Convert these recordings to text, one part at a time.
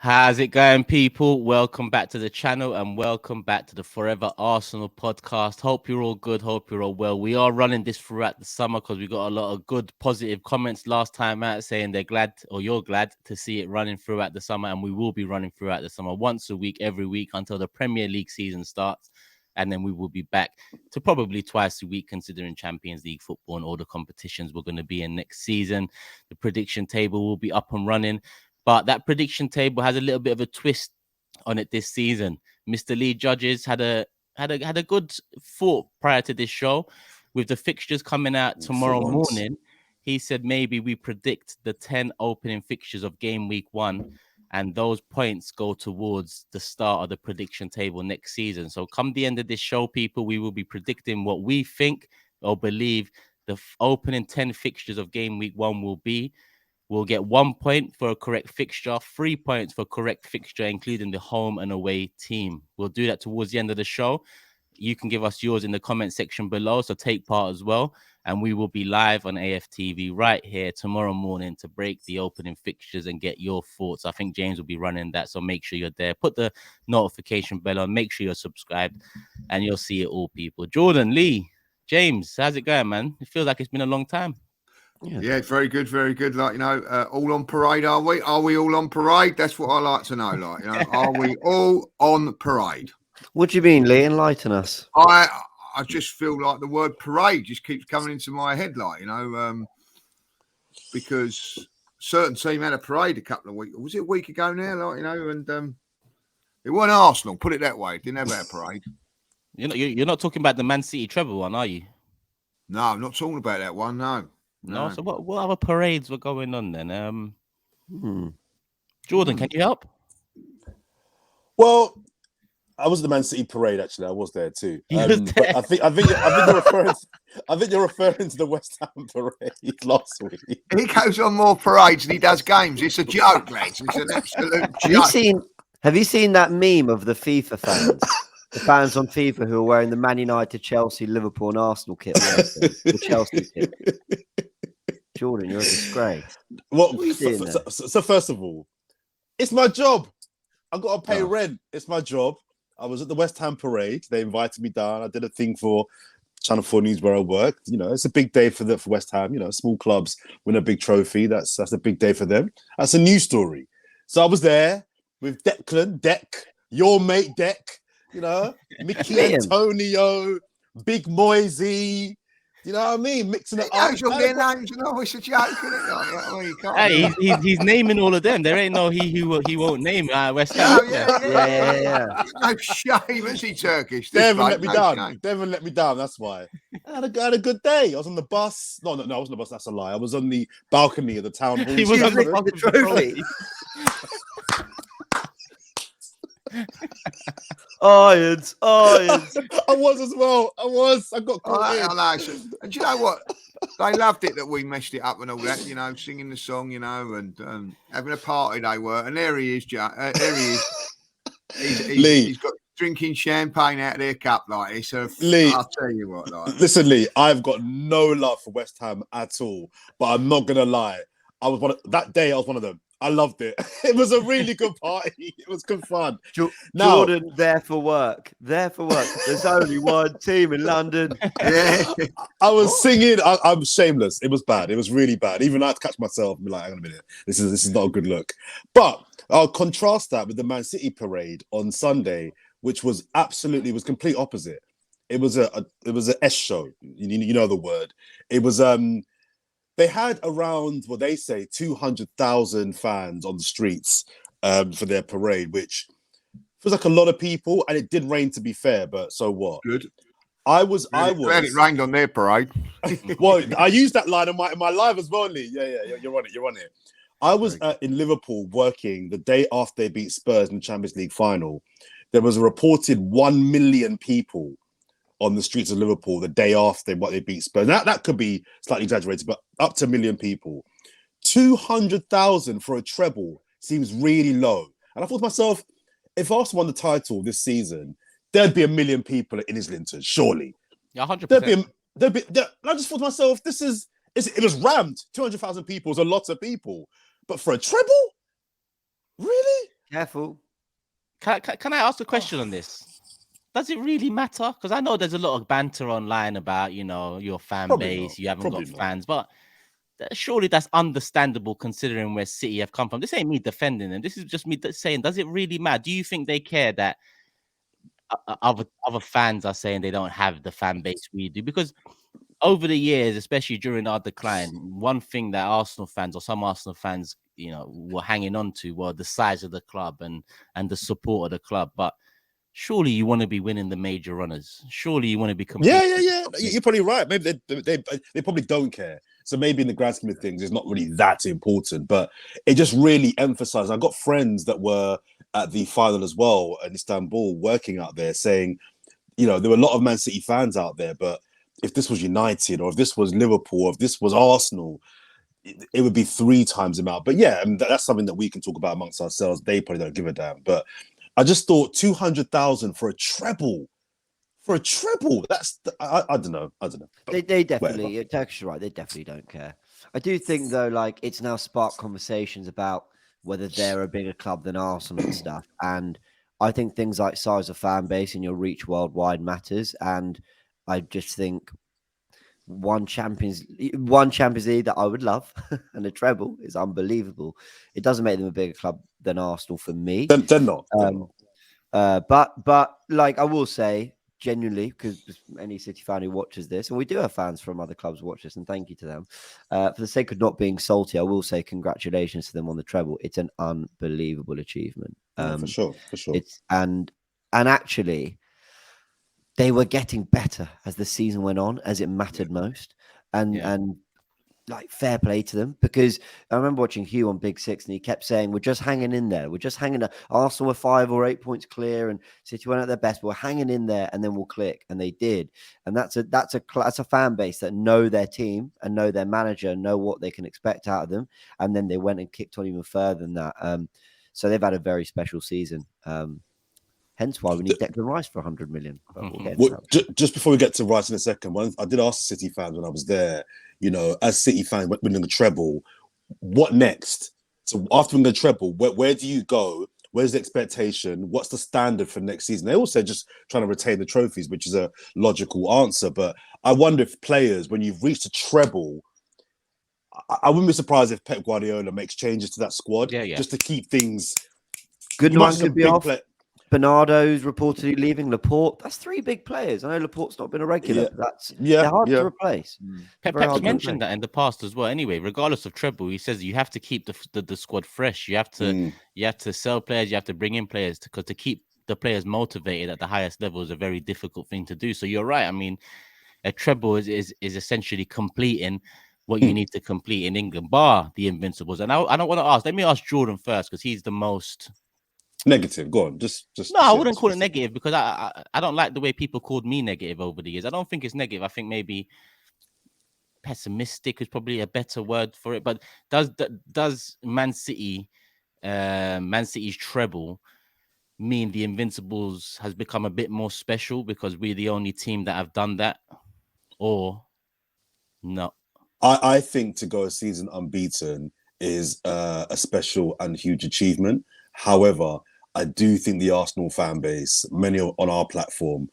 How's it going, people? Welcome back to the channel and welcome back to the Forever Arsenal podcast. Hope you're all good. Hope you're all well. We are running this throughout the summer because we got a lot of good, positive comments last time out saying they're glad or you're glad to see it running throughout the summer. And we will be running throughout the summer once a week, every week until the Premier League season starts. And then we will be back to probably twice a week, considering Champions League football and all the competitions we're going to be in next season. The prediction table will be up and running. But that prediction table has a little bit of a twist on it this season. Mr. Lee Judges had a good thought prior to this show. With the fixtures coming out tomorrow morning, he said maybe we predict the 10 opening fixtures of game week 1, and those points go towards the start of the prediction table next season. So come the end of this show, people, we will be predicting what we think or believe the opening 10 fixtures of game week 1 will be. We'll get 1 point for a correct fixture, 3 points for correct fixture, including the home and away team. We'll do that towards the end of the show. You can give us yours in the comment section below, so take part as well. And we will be live on AFTV right here tomorrow morning to break the opening fixtures and get your thoughts. I think James will be running that, so make sure you're there. Put the notification bell on, make sure you're subscribed, and you'll see it all, people. Jordan, Lee, James, how's it going, man? It feels like it's been a long time. Yeah, very good, very good. Like, all on parade, are we? Are we all on parade? That's what I like to know. Like, are we all on parade? What do you mean, Lee? Enlighten us. I just feel like the word parade just keeps coming into my head, like, because certain team had a parade a couple of weeks. Was it a week ago now? Like, and it wasn't Arsenal. Put it that way. It didn't have a parade. You're not talking about the Man City treble one, are you? No, I'm not talking about that one. No. So what other parades were going on then? Jordan, can you help? Well, I was at the Man City parade. Actually, I was there too. But I think you're referring to the West Ham parade last week. He goes on more parades than he does games. It's a joke, lads. It's an absolute joke. Have you seen that meme of the FIFA fans? The fans on FIFA who are wearing the Man United, Chelsea, Liverpool, and Arsenal kit, the Chelsea kit. Jordan, you're a disgrace. Well, so first of all, it's my job. I've got to pay rent. It's my job. I was at the West Ham parade. They invited me down. I did a thing for Channel 4 News where I worked. It's a big day for West Ham. Small clubs win a big trophy. That's a big day for them. That's a news story. So I was there with Deck, your mate Deck, Mickey Antonio, Big Moisey. You know what I mean? Mixing it up. You'll get names and all. It's a joke, isn't it? Hey, he's naming all of them. There ain't no he won't name West Ham. Yeah. No shame, is he Turkish? They haven't let me down. They haven't let me down. That's why. I had a good day. I was on the bus. No, I wasn't on the bus. That's a lie. I was on the balcony of the town hall. He was on the trophy. Irons. I was as well. I got caught in. And do you know what? They loved it that we messed it up and all that, singing the song, and having a party they were. And there he is, there he is. He's got drinking champagne out of their cup like this. So Lee, I'll tell you what. Like. Listen, Lee, I've got no love for West Ham at all. But I'm not going to lie. That day, I was one of them. I loved it. It was a really good party. It was good fun. Jordan, there for work. There's only one team in London. Yeah. I was singing. I'm shameless. It was bad. It was really bad. Even I had to catch myself and be like, hang on a minute. This is not a good look. But I'll contrast that with the Man City parade on Sunday, which was complete opposite. It was an S show. You know the word. It was they had around, what they say, 200,000 fans on the streets for their parade, which feels like a lot of people. And it did rain, to be fair, but so what? Good. I was. It rained on their parade. Well, I used that line in my live as well, Lee. Yeah, you're on it. I was in Liverpool working the day after they beat Spurs in the Champions League final. There was a reported 1 million people on the streets of Liverpool the day after they beat Spurs. That could be slightly exaggerated, but up to 1 million people. 200,000 for a treble seems really low. And I thought to myself, if Arsenal won the title this season, there'd be 1 million people in Islington, surely. Yeah, 100%. I just thought to myself, it was rammed. 200,000 people is a lot of people. But for a treble? Really? Careful. Can I ask a question on this? Does it really matter? Because I know there's a lot of banter online about, your fan Probably base. not. You haven't Probably got not. fans, but surely that's understandable considering where City have come from. This ain't me defending them. This is just me saying, does it really matter? Do you think they care that other fans are saying they don't have the fan base we do? Because over the years, especially during our decline, one thing that Arsenal fans or some Arsenal fans, were hanging on to were the size of the club and the support of the club. But surely you want to be winning the major runners. Surely you want to be competing. Yeah. You're probably right. Maybe they probably don't care. So maybe in the grand scheme of things, it's not really that important. But it just really emphasized. I got friends that were at the final as well in Istanbul, working out there, saying, there were a lot of Man City fans out there, but if this was United or if this was Liverpool or if this was Arsenal, it would be 3 times the amount. But yeah, I mean, that's something that we can talk about amongst ourselves. They probably don't give a damn. But I just thought 200,000 for a treble. For a treble, I don't know. They definitely, Turkish is right. They definitely don't care. I do think though, like it's now sparked conversations about whether they're a bigger club than Arsenal and stuff. And I think things like size of fan base and your reach worldwide matters. And I just think one Champions League that I would love and a treble is unbelievable. It doesn't make them a bigger club than Arsenal for me. They're not. But like I will say, genuinely, because any City fan who watches this, and we do have fans from other clubs watch this, and thank you to them. For the sake of not being salty, I will say congratulations to them on the treble. It's an unbelievable achievement. For sure. It's and actually, they were getting better as the season went on, as it mattered most, and like fair play to them, because I remember watching Hugh on Big Six and he kept saying, we're just hanging in there. We're just hanging there. Arsenal were 5 or 8 points clear and City went at their best, but we're hanging in there and then we'll click. And they did. And that's a fan base that know their team and know their manager, know what they can expect out of them. And then they went and kicked on even further than that. So they've had a very special season. Hence why we need Declan Rice for 100 million. Just before we get to Rice in a second, I did ask the City fans when I was there, as City fans winning the treble, what next? So after winning the treble, where do you go? Where's the expectation? What's the standard for next season? They all said just trying to retain the trophies, which is a logical answer. But I wonder if players, when you've reached a treble, I wouldn't be surprised if Pep Guardiola makes changes to that squad just to keep things. Goodman could be off. Bernardo's reportedly leaving. Laporte. That's 3 big players. I know Laporte's not been a regular. But they're hard to replace. Pep's mentioned that in the past as well. Anyway, regardless of treble, he says you have to keep the squad fresh. You have to sell players. You have to bring in players because to keep the players motivated at the highest level is a very difficult thing to do. So you're right. I mean, a treble is essentially completing what you need to complete in England, bar the Invincibles. And I don't want to ask. Let me ask Jordan first because he's the most negative. Go on. Just no, I wouldn't call it negative because I don't like the way people called me negative over the years. I don't think it's negative. I think maybe pessimistic is probably a better word for it. But does Man City's treble mean the Invincibles has become a bit more special because we're the only team that have done that, or no? I think to go a season unbeaten is a special and huge achievement. However, I do think the Arsenal fan base, many on our platform,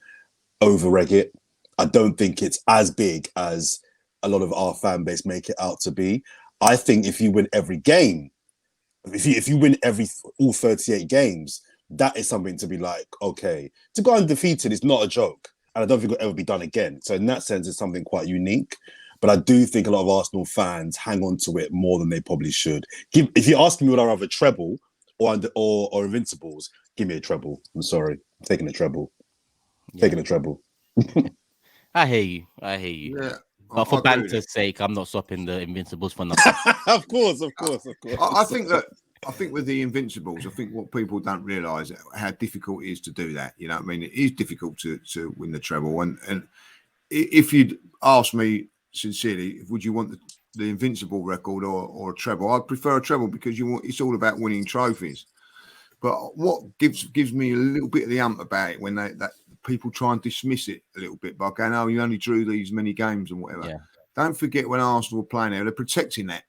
over-reg it. I don't think it's as big as a lot of our fan base make it out to be. I think if you win every game, if you win all 38 games, that is something to be like, okay, to go undefeated is not a joke. And I don't think it'll ever be done again. So in that sense, it's something quite unique. But I do think a lot of Arsenal fans hang on to it more than they probably should. If you ask me would I rather treble or Invincibles, give me a treble. I'm sorry. I'm taking a treble. Taking a treble. I hear you. Yeah. But for banter's sake, I'm not swapping the Invincibles for nothing. Of course. I think with the Invincibles, I think what people don't realise how difficult it is to do that. You know what I mean? It is difficult to win the treble. And if you'd ask me sincerely, would you want the Invincible record or a treble? I'd prefer a treble because it's all about winning trophies. But what gives me a little bit of the ump about it when that people try and dismiss it a little bit by going, "Oh, you only drew these many games and whatever." Yeah. Don't forget when Arsenal were playing there, they're protecting that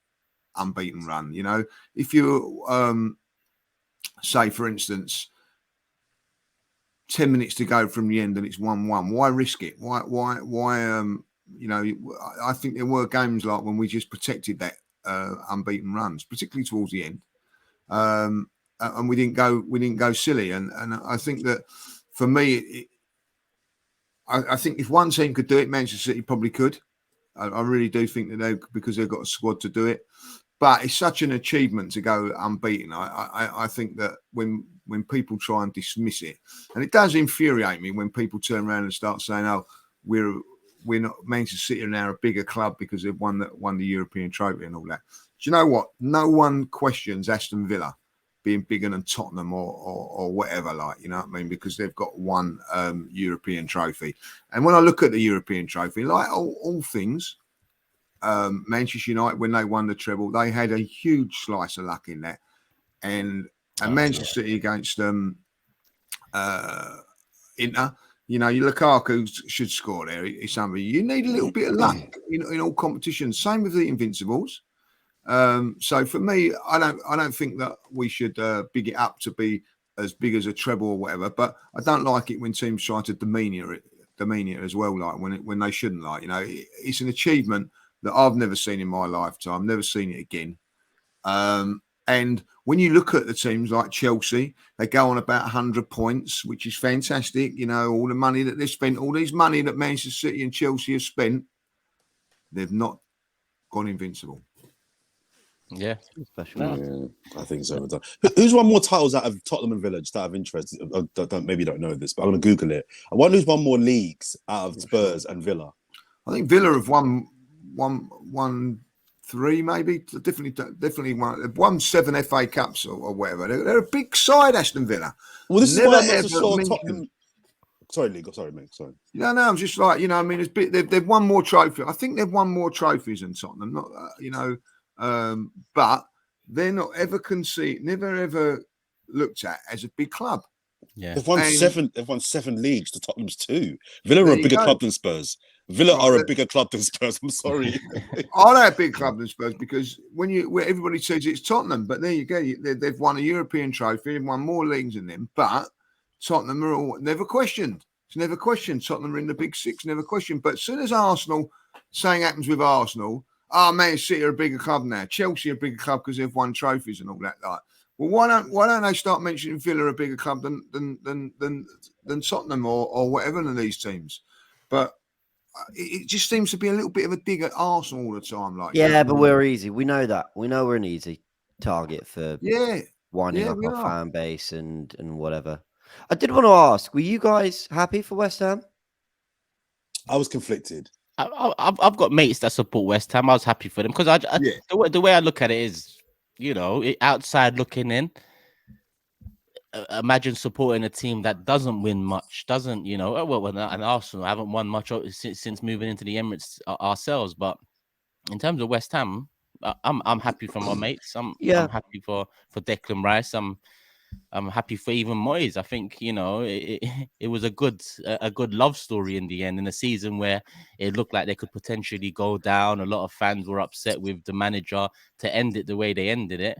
unbeaten run. You know, if you're say, for instance, 10 minutes to go from the end and it's 1-1. Why risk it? Why? I think there were games like when we just protected that unbeaten runs, particularly towards the end, and we didn't go silly. And I think that for me, I think if one team could do it, Manchester City probably could. I really do think that because they've got a squad to do it. But it's such an achievement to go unbeaten. I think that when people try and dismiss it, and it does infuriate me when people turn around and start saying, "Oh, we're not Manchester City are now a bigger club because they've won the European trophy and all that." Do you know what? No one questions Aston Villa being bigger than Tottenham or whatever, like, you know what I mean? Because they've got one European trophy. And when I look at the European trophy, like all things. Manchester United, when they won the treble, they had a huge slice of luck in that, and Manchester City against Inter, your Lukaku should score there. It's something you need a little bit of luck in all competitions. Same with the Invincibles. So for me, I don't think that we should big it up to be as big as a treble or whatever. But I don't like it when teams try to demean it as well, like when they shouldn't. Like, it's an achievement that I've never seen in my lifetime, never seen it again. And when you look at the teams like Chelsea, they go on about 100 points, which is fantastic. All the money that they've spent, all this money that Manchester City and Chelsea have spent, they've not gone invincible. Yeah, special. Yeah, I think so. Who's won more titles out of Tottenham and Villa? Just out of interest, maybe you don't know this, but I'm going to Google it. I wonder who's won more leagues out of Spurs and Villa. I think Villa have won 3, maybe. Definitely won 7 FA Cups or whatever. They're a big side, Aston Villa. Well, this is why I saw Tottenham. Sorry, Lee. Sorry, mate. Sorry. No, I'm just like, they've won more trophies. I think they've won more trophies than Tottenham. Not, but they're not never ever looked at as a big club. Yeah, they've won 7. They've won 7 leagues to Tottenham's 2. Villa are a bigger club than Spurs. Villa are a bigger club than Spurs. I'm sorry. Are they a big club than Spurs? Because where everybody says it's Tottenham, but there you go. They've won a European trophy. They've won more leagues than them. But Tottenham are all never questioned. It's never questioned. Tottenham are in the big 6, never questioned. But as soon as Arsenal, something happens with Arsenal, Man City are a bigger club now. Chelsea are a bigger club because they've won trophies and all that. Like, well, why don't they start mentioning Villa a bigger club than Tottenham or whatever than these teams? But it just seems to be a little bit of a dig at Arsenal all the time. Like, but we're easy. We know that. We know we're an easy target for winding up our fan base and whatever. I did want to ask, were you guys happy for West Ham? I was conflicted. I've got mates that support West Ham. I was happy for them because the way I look at it is, outside looking in. Imagine supporting a team that doesn't win much, and Arsenal haven't won much since moving into the Emirates ourselves. But in terms of West Ham, I'm happy for my mates. I'm happy for Declan Rice. I'm happy for even Moyes. I think it was a good love story in the end, in a season where it looked like they could potentially go down. A lot of fans were upset with the manager to end it the way they ended it.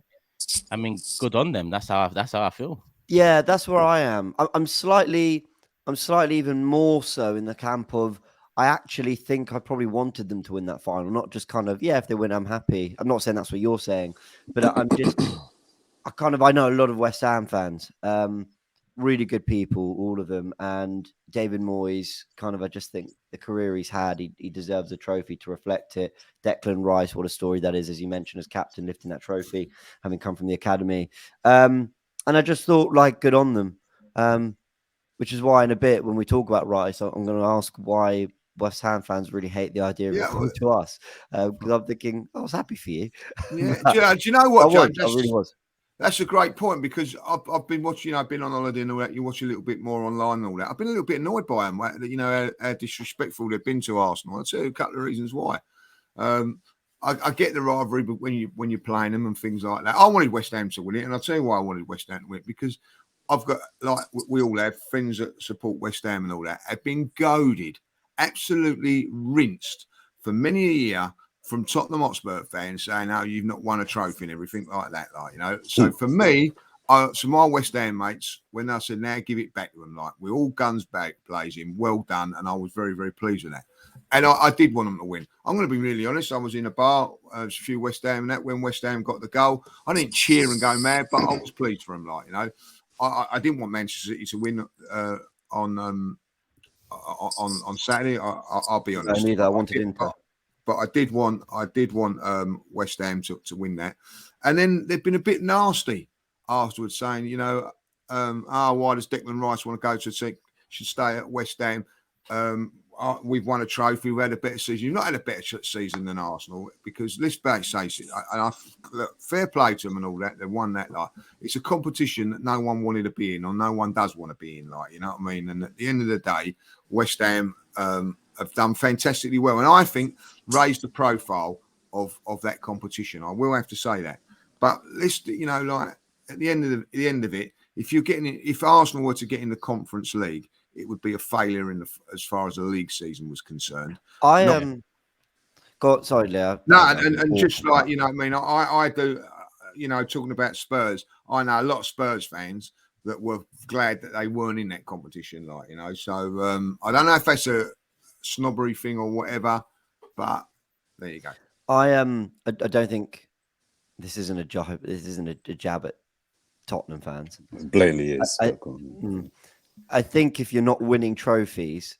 I mean, good on them. That's how I feel. Yeah, that's where I am. I'm slightly even more so in the camp of I actually think I probably wanted them to win that final, not just kind of if they win, I'm happy. I'm not saying that's what you're saying, but I'm just. I know a lot of West Ham fans, really good people, all of them. And David Moyes, I just think the career he's had, he deserves a trophy to reflect it. Declan Rice, what a story that is, as you mentioned, as captain, lifting that trophy, having come from the academy. And I just thought, good on them. Which is why in a bit, when we talk about Rice, I'm going to ask why West Ham fans really hate the idea of it coming to us. Because I'm thinking, I was happy for you. Yeah. Do you know what, James? I really was. That's a great point because I've been watching, I've been on holiday and all that. You watch a little bit more online and all that. I've been a little bit annoyed by them, how disrespectful they've been to Arsenal. I'll tell you a couple of reasons why. I get the rivalry, but when you're playing them and things like that, I wanted West Ham to win it, and I'll tell you why I wanted West Ham to win it, because I've got, we all have friends that support West Ham and all that, have been goaded, absolutely rinsed for many a year from Tottenham Hotspur fans saying, "Oh, you've not won a trophy," and everything like that. So for me, So my West Ham mates, when I said, now give it back to them, like, we're all guns back blazing, well done. And I was very, very pleased with that. And I did want them to win. I'm going to be really honest. I was in a bar, a few West Ham, and that when West Ham got the goal, I didn't cheer and go mad, but I was pleased for them. Like, you know, I didn't want Manchester City to win on Saturday. I'll be honest. Neither. I wanted Inter. But I did want West Ham to win that. And then they've been a bit nasty afterwards, saying, you know, why does Declan Rice want to go to should stay at West Ham? We've won a trophy. We've had a better season. You've not had a better season than Arsenal, because let's face it, look, fair play to them and all that. They've won that. Like, it's a competition that no one wanted to be in, or no one does want to be in. Like, you know what I mean? And at the end of the day, West Ham have done fantastically well, and I think raised the profile of that competition. I will have to say that. But let's, you know, like at the end of it, if Arsenal were to get in the Conference League, it would be a failure as far as the league season was concerned. Sorry, Leo. No, and just like, you know what I mean, I do, you know, talking about Spurs, I know a lot of Spurs fans that were glad that they weren't in that competition, like, you know. So I don't know if that's a snobbery thing or whatever, but there you go. I don't think this isn't a job. This isn't a jab at Tottenham fans. It blatantly is. I think if you're not winning trophies,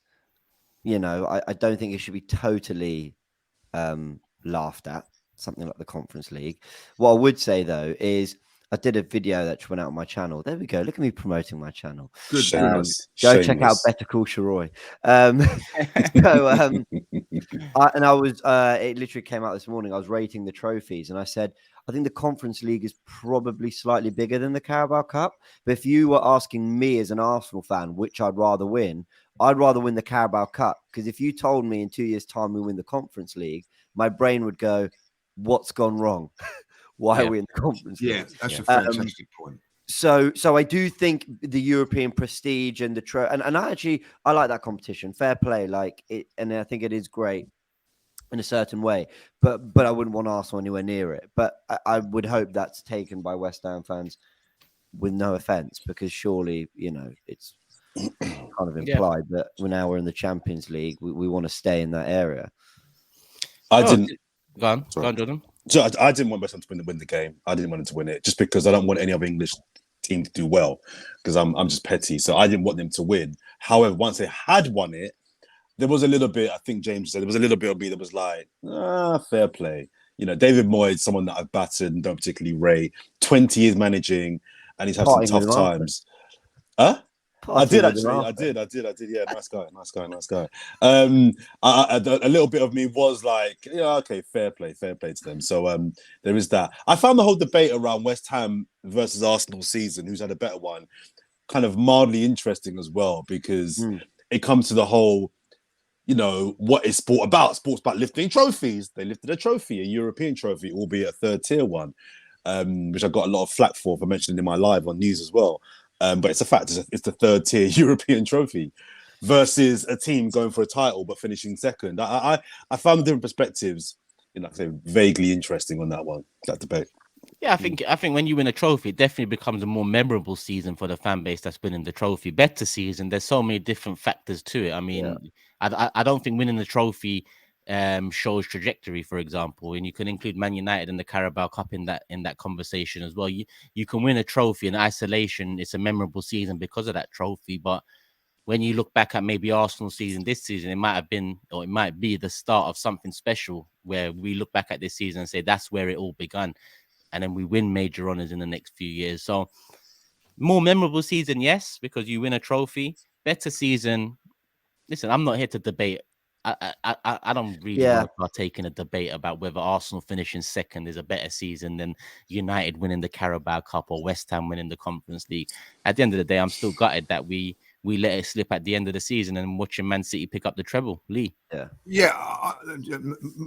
you know, I don't think it should be totally laughed at, something like the Conference League. What I would say, though, is I did a video that went out on my channel. There we go. Look at me promoting my channel. Good. Go check out Better Call Sharoy. It literally came out this morning. I was rating the trophies, and I said, I think the Conference League is probably slightly bigger than the Carabao Cup. But if you were asking me as an Arsenal fan which I'd rather win, I'd rather win the Carabao Cup. Because if you told me in 2 years' time we win the Conference League, my brain would go, what's gone wrong? Why are we in the Conference League? Yeah, that's a fantastic point. So I do think the European prestige and and I like that competition. Fair play, like it, and I think it is great in a certain way. But I wouldn't want Arsenal anywhere near it. But I would hope that's taken by West Ham fans with no offense, because surely, you know, it's kind of implied that we're in the Champions League. We want to stay in that area. I didn't. Go on, Jordan. So I didn't want West Ham to win the game. I didn't want them to win it just because I don't want any other English team to do well, because I'm just petty. So I didn't want them to win. However, once they had won it, there was a little bit, I think James said, there was a little bit of me that was like, fair play. You know, David Moyes, someone that I've battered and don't particularly rate, 20 years managing, and he's had some tough times. I did actually. I did. Yeah, nice guy. A little bit of me was like, yeah, okay, fair play to them. So there is that. I found the whole debate around West Ham versus Arsenal season, who's had a better one, kind of mildly interesting as well, because it comes to the whole, you know, what is sport about? Sport's about lifting trophies. They lifted a trophy, a European trophy, albeit a third tier one, which I got a lot of flack for mentioning in my live on news as well. But it's a fact. It's the third tier European trophy versus a team going for a title but finishing second. I found the different perspectives, you know, like I say, vaguely interesting on that debate. Yeah, I think when you win a trophy, it definitely becomes a more memorable season for the fan base that's winning the trophy. Better season. There's so many different factors to it. I mean, I don't think winning the trophy shows trajectory, for example, and you can include Man United and the Carabao Cup in that conversation as well. You can win a trophy in isolation. It's a memorable season because of that trophy, but when you look back at maybe Arsenal season this season, it might have been, or it might be the start of something special, where we look back at this season and say that's where it all began, and then we win major honors in the next few years. So more memorable season, yes, because you win a trophy. Better season. Listen, I'm not here to debate. I don't really want to partake in a debate about whether Arsenal finishing second is a better season than United winning the Carabao Cup or West Ham winning the Conference League. At the end of the day, I'm still gutted that we let it slip at the end of the season and watching Man City pick up the treble. Lee.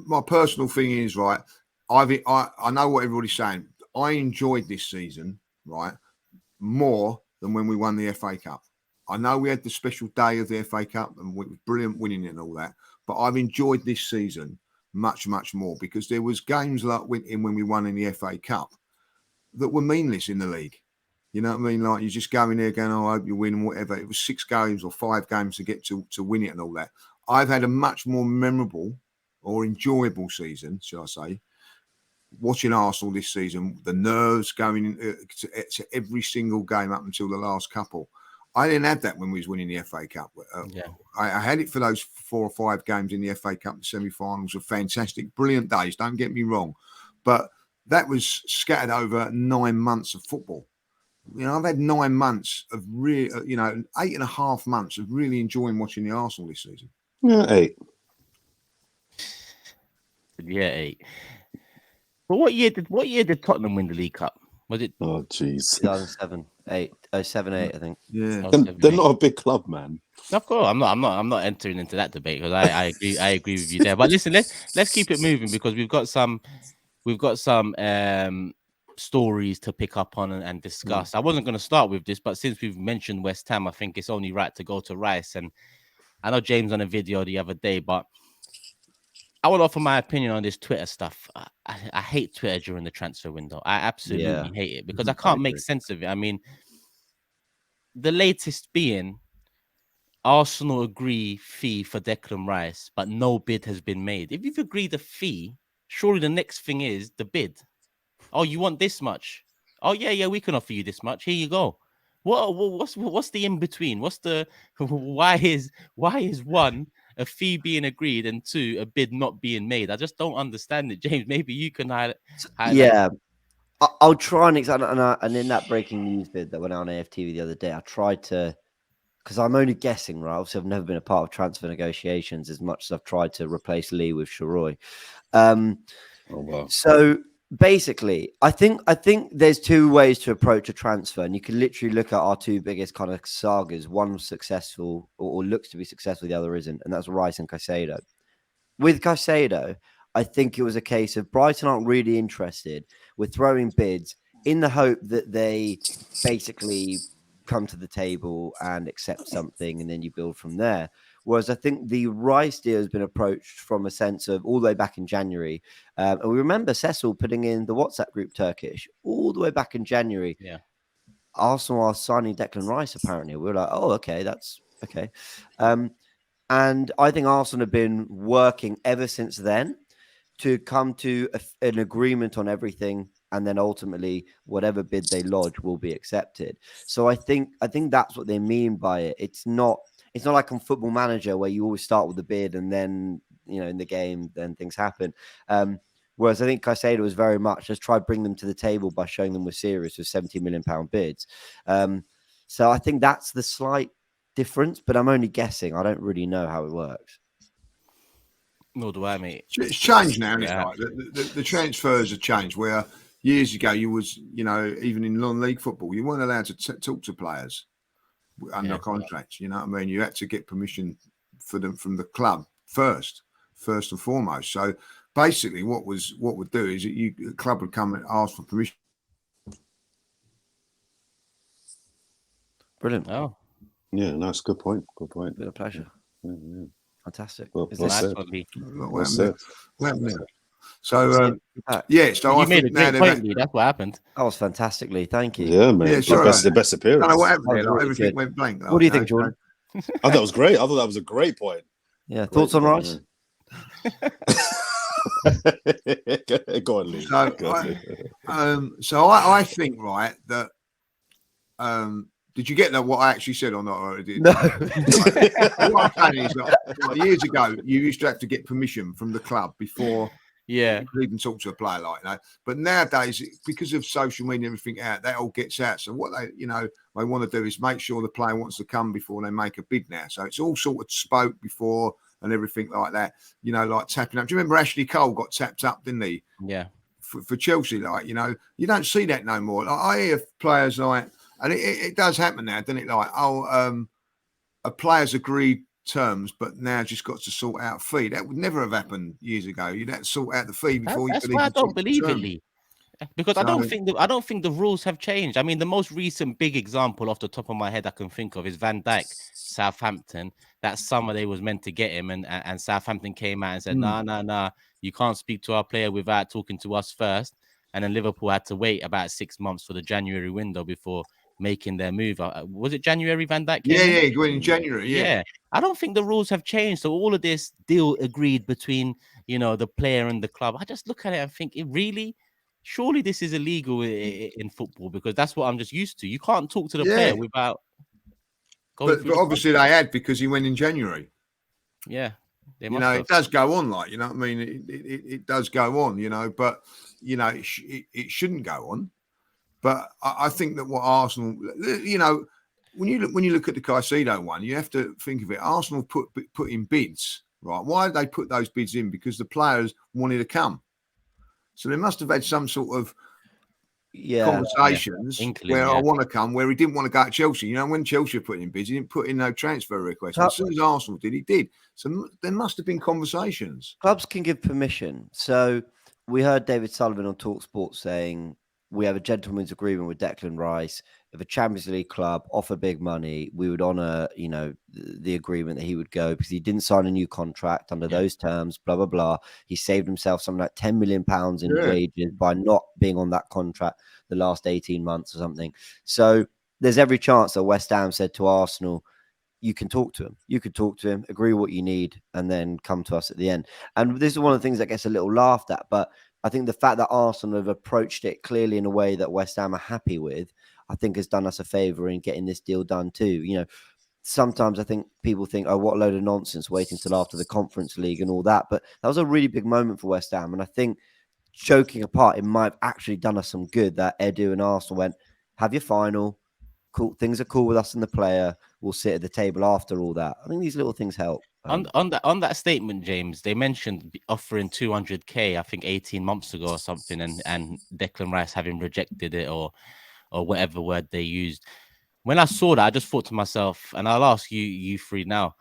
My personal thing is, right, I know what everybody's saying. I enjoyed this season, right, more than when we won the FA Cup. I know we had the special day of the FA Cup and we were brilliant winning it and all that, but I've enjoyed this season much, much more, because there was games like when we won in the FA Cup that were meaningless in the league. You know what I mean? Like you just go in there going, "Oh, I hope you win," and whatever. It was 6 games or 5 games to get to win it and all that. I've had a much more memorable or enjoyable season, shall I say, watching Arsenal this season. The nerves going to every single game up until the last couple. I didn't have that when we was winning the FA Cup. I had it for those 4 or 5 games in the FA Cup. The semi-finals were fantastic, brilliant days. Don't get me wrong, but that was scattered over 9 months of football. You know, I've had 9 months of really, 8.5 months of really enjoying watching the Arsenal this season. Yeah, 8. Yeah, 8. But what year did Tottenham win the League Cup? Was it? Oh, jeez. 2007, 8, 07, 8, I think. Yeah, They're not a big club, man. Of course, I'm not entering into that debate because I agree with you there. But listen, let's keep it moving because we've got some stories to pick up on and discuss. I wasn't going to start with this, but since we've mentioned West Ham, I think it's only right to go to Rice. And I know James on a video the other day, but I will offer my opinion on this Twitter stuff. I hate Twitter during the transfer window. I absolutely hate it because I can't make sense of it. I mean, the latest being Arsenal agree fee for Declan Rice, but no bid has been made. If you've agreed a fee, surely the next thing is the bid. Oh, you want this much? Oh, yeah, we can offer you this much. Here you go. What's the in between? What's the why is 1 a fee being agreed and 2 a bid not being made? I just don't understand it, James. Maybe you can highlight. Yeah, I'll try and and in that breaking news bid that went out on AFTV the other day, I tried to, because I'm only guessing, right? Obviously, I've never been a part of transfer negotiations as much as I've tried to replace Lee with Sharoy. Oh wow! So basically, I think there's 2 ways to approach a transfer, and you can literally look at our 2 biggest kind of sagas. One was successful or looks to be successful, the other isn't, and that's Rice and Caicedo. With Caicedo, I think it was a case of Brighton aren't really interested. We're throwing bids in the hope that they basically come to the table and accept something, and then you build from there. Whereas I think the Rice deal has been approached from a sense of all the way back in January. And we remember Cecil putting in the WhatsApp group Turkish all the way back in January. Yeah. Arsenal are signing Declan Rice, apparently. We were like, oh, okay, that's okay. And I think Arsenal have been working ever since then to come to an agreement on everything. And then ultimately, whatever bid they lodge will be accepted. So I think that's what they mean by it. It's not like on Football Manager where you always start with the bid and then, in the game, then things happen. Whereas I think Caicedo was very much just try to bring them to the table by showing them we're serious with £70 million bids. So I think that's the slight difference, but I'm only guessing. I don't really know how it works. Nor do I, mate. It's changed now, isn't it? The transfers have changed where years ago you was, even in non-league football, you weren't allowed to talk to players under contracts. You know what I mean? You had to get permission for them from the club first and foremost. So basically, what would do is the club would come and ask for permission. Brilliant. Oh, yeah, nice, good point. Good point. Been a pleasure. Yeah. Fantastic. Well Is said. So so you I made think a now great point, Lee. That's what happened. That was fantastically. Thank you. Yeah, man. Yeah, sorry. The best appearance. I don't know what happened there. Really Everything good. went blank. What do you think, Jordan? I thought that was great. I thought that was a great point. Yeah. Thoughts on Rice? Go on, Lee. So I think, right, that did you get that what I actually said or not? Or did, No. What I'm saying is like, years ago you used to have to get permission from the club before you could even talk to a player like that. But nowadays, because of social media and everything out, that all gets out. So what they want to do is make sure the player wants to come before they make a bid now. So it's all sort of spoke before and everything like that. Like tapping up. Do you remember Ashley Cole got tapped up, didn't he? Yeah. For Chelsea, you don't see that no more. Like, I hear players like, and it does happen now, doesn't it? Like, a player's agreed terms, but now just got to sort out fee. That would never have happened years ago. You'd have to sort out the fee before you. That's why I don't believe it, Lee. Because I don't think the rules have changed. I mean, the most recent big example off the top of my head I can think of is Van Dijk, Southampton. That summer they was meant to get him, and Southampton came out and said, nah, you can't speak to our player without talking to us first. And then Liverpool had to wait about 6 months for the January window before making their move. Was it January Van Dijk? Yeah, going in January. Yeah. I don't think the rules have changed. So all of this deal agreed between, the player and the club. I just look at it and think, surely this is illegal in football, because that's what I'm just used to. You can't talk to the player without going But obviously they had, because he went in January. Yeah. It does go on, like, I mean, it does go on, but, it shouldn't go on. But I think that what Arsenal, when you look at the Caicedo one, you have to think of it. Arsenal put in bids, right? Why did they put those bids in? Because the players wanted to come. So they must have had some sort of conversations where I want to come, where he didn't want to go to Chelsea. When Chelsea put in bids, he didn't put in no transfer request. As soon as Arsenal did, he did. So there must have been conversations. Clubs can give permission. So we heard David Sullivan on TalkSport saying, we have a gentleman's agreement with Declan Rice. If a Champions League club offer big money, we would honour, the agreement that he would go, because he didn't sign a new contract under those terms, blah, blah, blah. He saved himself something like £10 million in wages by not being on that contract the last 18 months or something. So there's every chance that West Ham said to Arsenal, you can talk to him. You could talk to him, agree what you need, and then come to us at the end. And this is one of the things that gets a little laughed at, but I think the fact that Arsenal have approached it clearly in a way that West Ham are happy with, I think has done us a favour in getting this deal done too. Sometimes I think people think, oh, what a load of nonsense waiting till after the Conference League and all that. But that was a really big moment for West Ham. And I think, joking apart, it might have actually done us some good that Edu and Arsenal went, have your final. Cool. Things are cool with us and the player. We'll sit at the table after all that. I think these little things help. On that statement, James, they mentioned offering 200k, I think 18 months ago or something, and Declan Rice having rejected it or whatever word they used. When I saw that, I just thought to myself, and I'll ask you three now,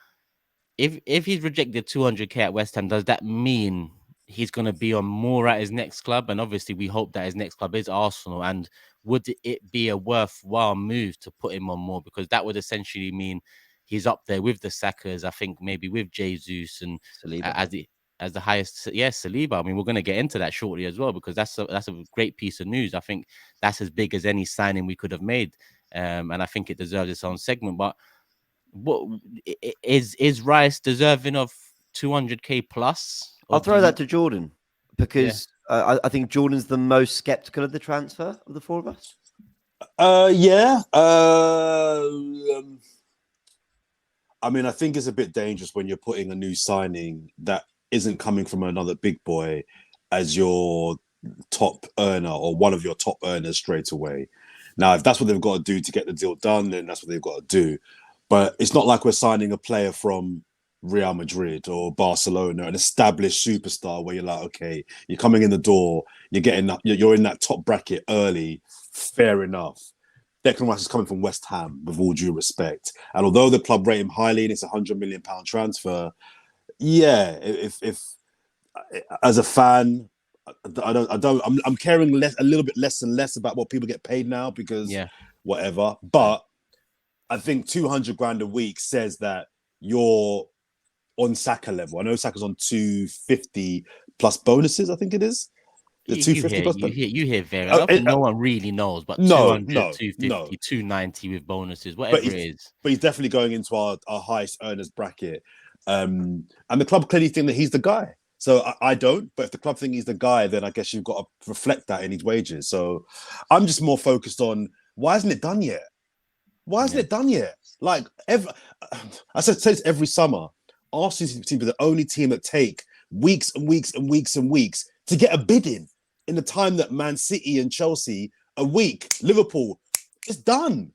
if he's rejected 200k at West Ham, does that mean he's going to be on more at his next club? And obviously we hope that his next club is Arsenal. And would it be a worthwhile move to put him on more? Because that would essentially mean he's up there with the Sakas, I think maybe with Jesus and Saliba. As the highest. Yes, Saliba. I mean, we're going to get into that shortly as well, because that's a great piece of news. I think that's as big as any signing we could have made. And I think it deserves its own segment. But what is Rice deserving of 200k plus? I'll throw that to Jordan, because I think Jordan's the most skeptical of the transfer of the four of us. I mean, I think it's a bit dangerous when you're putting a new signing that isn't coming from another big boy as your top earner or one of your top earners straight away. Now, if that's what they've got to do to get the deal done, then that's what they've got to do. But it's not like we're signing a player from Real Madrid or Barcelona, an established superstar where you're like, okay, you're coming in the door, you're in that top bracket early, fair enough. Declan Rice is coming from West Ham, with all due respect. And although the club rate him highly and it's £100 million transfer, if as a fan, I'm caring a little bit less and less about what people get paid now, because whatever. But I think 200 grand a week says that you're on Saka level. I know Saka's on 250 plus bonuses, I think it is. The 250 plus you hear very. I don't think no one really knows, but 200, 250, 290 with bonuses, whatever it is. But he's definitely going into our highest earners bracket. And the club clearly think that he's the guy. So I don't, but if the club think he's the guy, then I guess you've got to reflect that in his wages. So I'm just more focused on, why hasn't it done yet? Why hasn't it done yet? Like, I say this every summer. Arsenal seem to be the only team that take weeks and weeks and weeks and weeks to get a bid in the time that Man City and Chelsea, a week, Liverpool, it's done.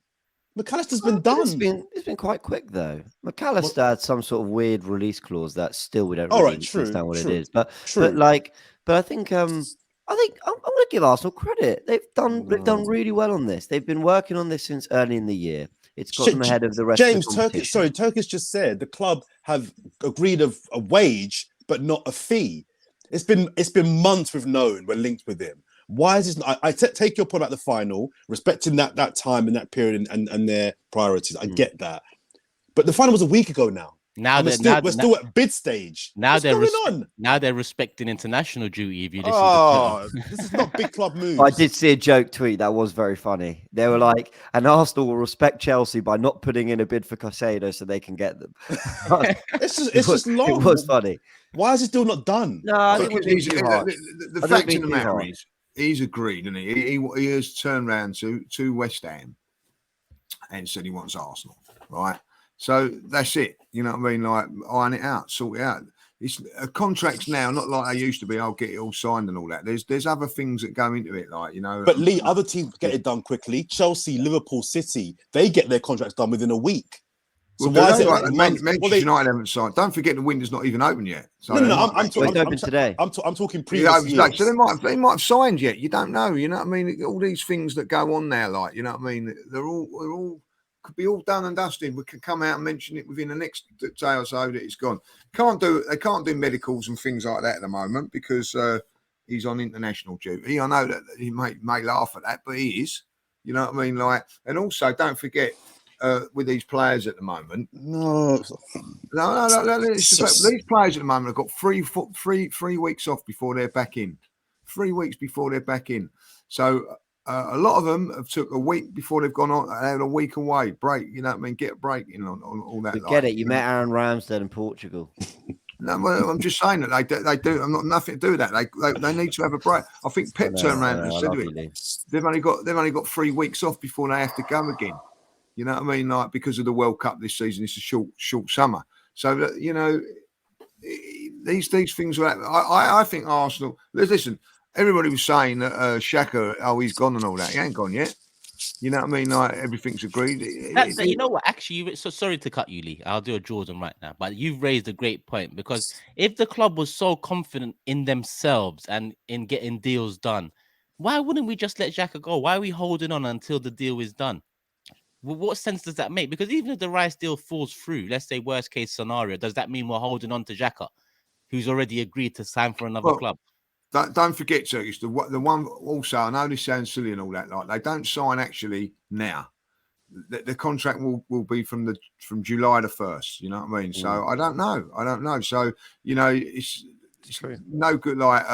McAllister's been done. It's been quite quick though. McAllister had some sort of weird release clause that still we don't really understand what it is. But I think I'm going to give Arsenal credit. They've done really well on this. They've been working on this since early in the year. It's got them ahead of the rest. James, of the competition. Turkish just said the club have agreed a wage but not a fee. It's been months we've known we're linked with him. Why is this? I take your point about the final, respecting that time and that period and their priorities. I get that, but the final was a week ago now. Now we're still at bid stage. What's going on? Now they're respecting international duty. If you listen to this is not big club moves. I did see a joke tweet that was very funny. They were like, and Arsenal will respect Chelsea by not putting in a bid for Caicedo so they can get them. it's just long. It was funny. Why is it still not done? No, I think the fact of the matter is, he's agreed, and he has turned round to West Ham and said he wants Arsenal, right? So that's it. You know what I mean? Like, iron it out, sort it out. It's contracts now, not like they used to be. I'll get it all signed and all that. There's other things that go into it, like, you know. But Lee, other teams get it done quickly. Chelsea, Liverpool, City, they get their contracts done within a week. So why is it like Manchester United haven't signed? Don't forget the window's not even open yet. So no, I'm talking today. I'm talking previous years. So they might have signed yet. You don't know. You know what I mean? All these things that go on there, like, you know what I mean? They're all could be all done and dusted. We can come out and mention it within the next day or so that it's gone. They can't do medicals and things like that at the moment because he's on international duty. I know that he may laugh at that, but he is. You know what I mean? Like, and also don't forget. With these players at the moment, no. These players at the moment have got 3 weeks off before they're back in. 3 weeks before they're back in. So a lot of them have took a week before they've gone on. They had a week away break. You know what I mean? Get a break in on all that. Get it? You met Aaron Ramsdale in Portugal. No, well, I'm just saying that they do. I'm not nothing to do with that. They need to have a break. I think Pep turned around and said to it. They've only got 3 weeks off before they have to go again. You know what I mean? Like, because of the World Cup this season, it's a short summer. So that, you know, these things are. I think Arsenal. Listen, everybody was saying that Xhaka, he's gone and all that. He ain't gone yet. You know what I mean? Like, everything's agreed. You know what? Actually, so sorry to cut you, Lee. I'll do a Jordan right now, but you've raised a great point, because if the club was so confident in themselves and in getting deals done, why wouldn't we just let Xhaka go? Why are we holding on until the deal is done? What sense does that make? Because even if the Rice deal falls through, let's say worst case scenario, does that mean we're holding on to Xhaka, who's already agreed to sign for another club? Don't forget, Turkish, the one also, I know this sounds silly and all that, like, they don't sign actually now. The contract will be from July the 1st. You know what I mean? So I don't know. So, you know, it's no good. Like,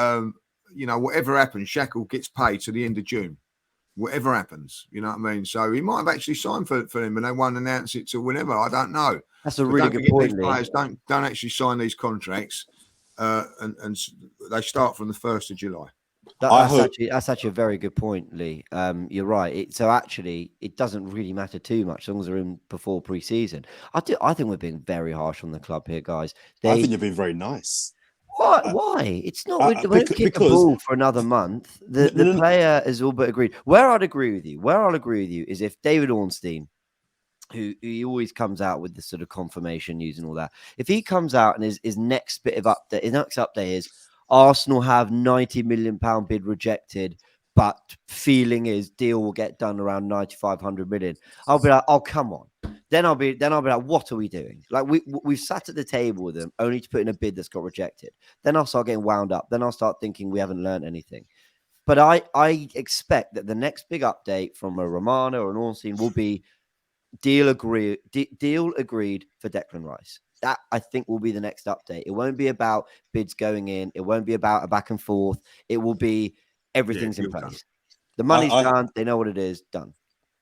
you know, whatever happens, Xhaka gets paid to the end of June. Whatever happens, you know what I mean? So he might have actually signed for him and they won't announce it till whenever. I don't know. That's a really good point. These players don't actually sign these contracts and they start from the 1st of July. That's actually a very good point, Lee. You're right. So actually, it doesn't really matter too much as long as they're in before pre-season. I think we're being very harsh on the club here, guys. I think you're being very nice. Why? It's not. We don't kick the ball for another month. The player has all but agreed. Where I'd agree with you is if David Ornstein, who he always comes out with the sort of confirmation news and all that, if he comes out and his next bit of update, his next update is Arsenal have £90 million bid rejected, but feeling is deal will get done around 9,500 million. I'll be like, oh, come on. Then I'll be like, what are we doing? Like, we've sat at the table with them only to put in a bid that's got rejected. Then I'll start getting wound up. Then I'll start thinking we haven't learned anything. But I expect that the next big update from a Romano or an Ornstein will be deal agreed for Declan Rice. That, I think, will be the next update. It won't be about bids going in. It won't be about a back and forth. It will be everything's in place. Done. The money's done. They know what it is. Done.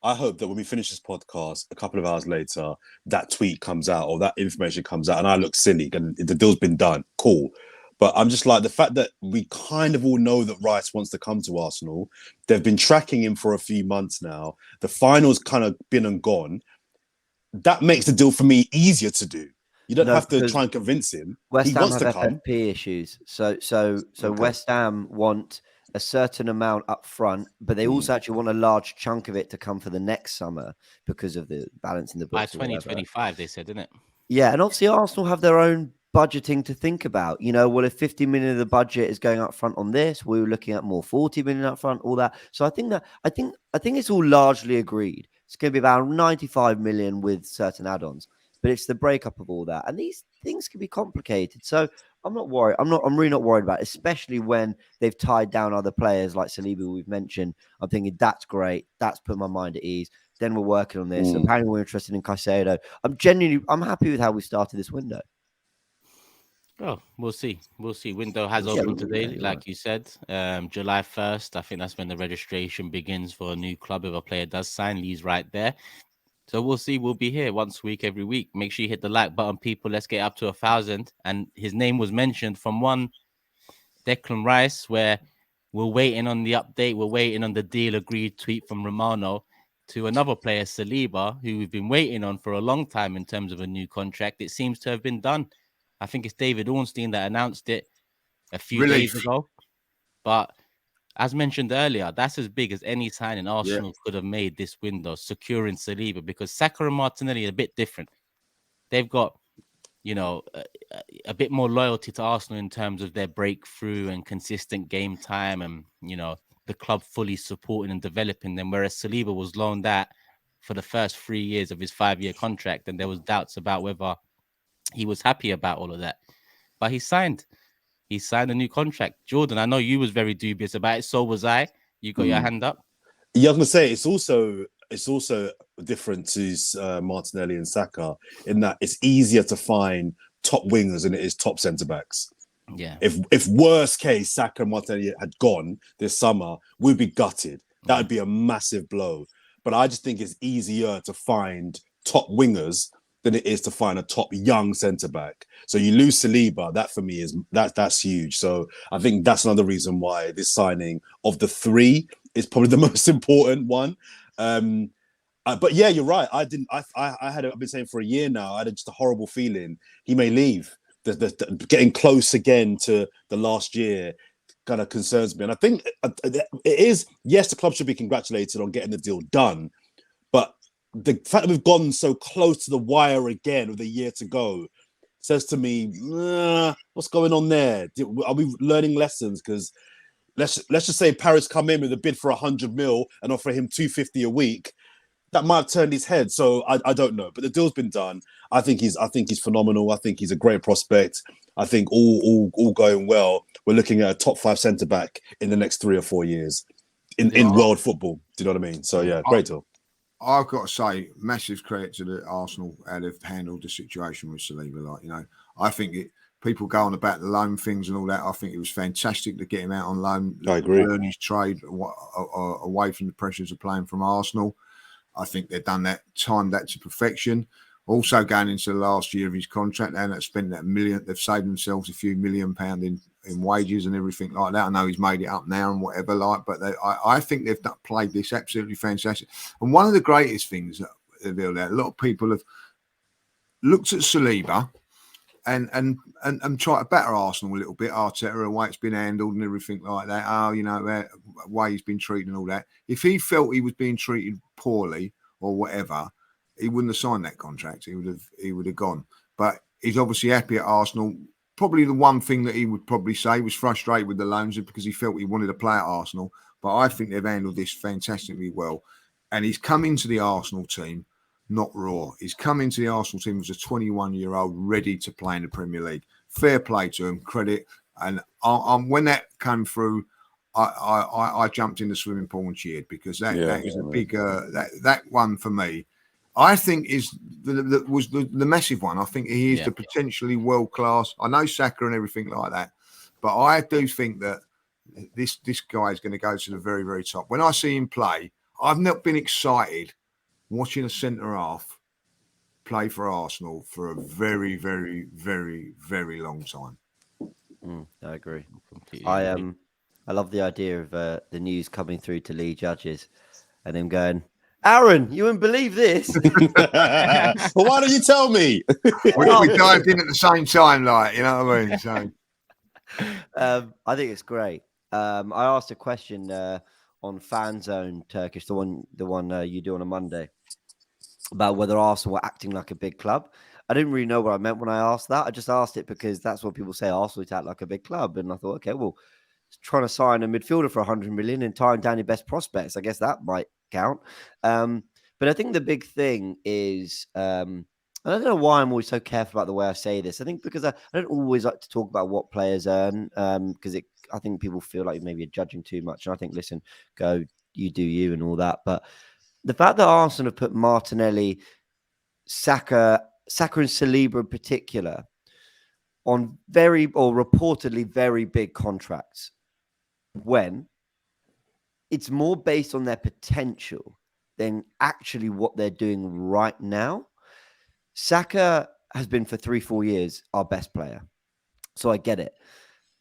I hope that when we finish this podcast, a couple of hours later, that tweet comes out or that information comes out and I look silly and the deal's been done. Cool. But I'm just like, the fact that we kind of all know that Rice wants to come to Arsenal. They've been tracking him for a few months now. The final's kind of been and gone. That makes the deal for me easier to do. You don't have to try and convince him. West Ham have FFP issues. So okay. West Ham want a certain amount up front, but they also actually want a large chunk of it to come for the next summer because of the balance in the books. By 2025, they said, didn't it? Yeah, and obviously Arsenal have their own budgeting to think about. You know, well, if 50 million of the budget is going up front on this, we were looking at more 40 million up front, all that. So I think it's all largely agreed. It's going to be about 95 million with certain add-ons, but it's the breakup of all that, and these things can be complicated. So I'm not worried. I'm really not worried about it, especially when they've tied down other players like Saliba we've mentioned. I'm thinking that's great. That's put my mind at ease. then we're working on this. Mm. Apparently, we're interested in Caicedo. I'm happy with how we started this window. Oh, we'll see. We'll see. Window has Yeah, opened today, you're like right. you said. July 1st. I think that's when the registration begins for a new club. If a player does sign, Lee's right there. So we'll see. We'll be here once a week, every week. Make sure you hit the like button, people. Let's get up to 1,000. And his name was mentioned from one Declan Rice, where we're waiting on the update. We're waiting on the deal agreed tweet from Romano to another player, Saliba, who we've been waiting on for a long time in terms of a new contract. It seems to have been done. I think it's David Ornstein that announced it a few days ago. But as mentioned earlier, that's as big as any signing Arsenal could have made this window, securing Saliba, because Saka and Martinelli are a bit different. They've got, a bit more loyalty to Arsenal in terms of their breakthrough and consistent game time and, the club fully supporting and developing them, whereas Saliba was loaned out for the first 3 years of his 5-year contract, and there was doubts about whether he was happy about all of that. But he signed a new contract. Jordan, I know you was very dubious about it. So was I. You got your hand up. Yeah, I was gonna say it's also different to Martinelli and Saka in that it's easier to find top wingers than it is top centre backs. Yeah. If worst case Saka and Martinelli had gone this summer, we'd be gutted. That would be a massive blow. But I just think it's easier to find top wingers than it is to find a top young centre back. So you lose Saliba, that for me is that's huge. So I think that's another reason why this signing of the three is probably the most important one. But yeah, you're right. I've been saying for a year now, I had just a horrible feeling he may leave. The getting close again to the last year kind of concerns me. And I think it is, yes, the club should be congratulated on getting the deal done. But the fact that we've gone so close to the wire again with a year to go says to me, what's going on there? Are we learning lessons? Because let's just say Paris come in with a bid for 100 mil and offer him 250 a week. That might have turned his head. So I don't know. But the deal's been done. I think he's phenomenal. I think he's a great prospect. I think all going well, we're looking at a top 5 centre back in the next 3 or 4 years in world football. Do you know what I mean? So yeah, great deal. I've got to say, massive credit to the Arsenal how they've handled the situation with Saliba. I think people go on about the loan things and all that. I think it was fantastic to get him out on loan. I agree. Learn his trade away from the pressures of playing from Arsenal. I think they've done that, timed that to perfection. Also, going into the last year of his contract, and they've spent that million. They've saved themselves a few £1 million in wages and everything like that. I know he's made it up now and whatever, but I think they've played this absolutely fantastic. And one of the greatest things that a lot of people have looked at Saliba and try to batter Arsenal a little bit, Arteta, the way it's been handled and everything like that. The way he's been treated and all that. If he felt he was being treated poorly or whatever, he wouldn't have signed that contract. He would have gone. But he's obviously happy at Arsenal. Probably the one thing that he would probably say was frustrated with the loans because he felt he wanted to play at Arsenal. But I think they've handled this fantastically well. And he's come into the Arsenal team not raw. He's come into the Arsenal team as a 21-year-old ready to play in the Premier League. Fair play to him, credit. And when that came through, I jumped in the swimming pool and cheered because that is a big that one for me. I think is the massive one. I think he is the potentially world class. I know Saka and everything like that, but I do think that this guy is going to go to the very, very top. When I see him play, I've not been excited watching a centre half play for Arsenal for a very, very, very, very long time. I agree. I love the idea of the news coming through to Lee Judges and him going, Aaron, you wouldn't believe this. Well, why don't you tell me? We dived in at the same time, you know what I mean? So. I think it's great. I asked a question on Fan Zone Turkish, the one you do on a Monday, about whether Arsenal were acting like a big club. I didn't really know what I meant when I asked that. I just asked it because that's what people say, Arsenal act like a big club. And I thought, okay, well, trying to sign a midfielder for 100 million and tying down your best prospects, I guess that might count. But I think the big thing is, I don't know why I'm always so careful about the way I say this. I think because I don't always like to talk about what players earn, because I think people feel like maybe you're judging too much. And I think, listen, go, you do you and all that. But the fact that Arsenal have put Martinelli, Saka and Saliba in particular on reportedly very big contracts, when it's more based on their potential than actually what they're doing right now. Saka has been for 3-4 years our best player, so I get it.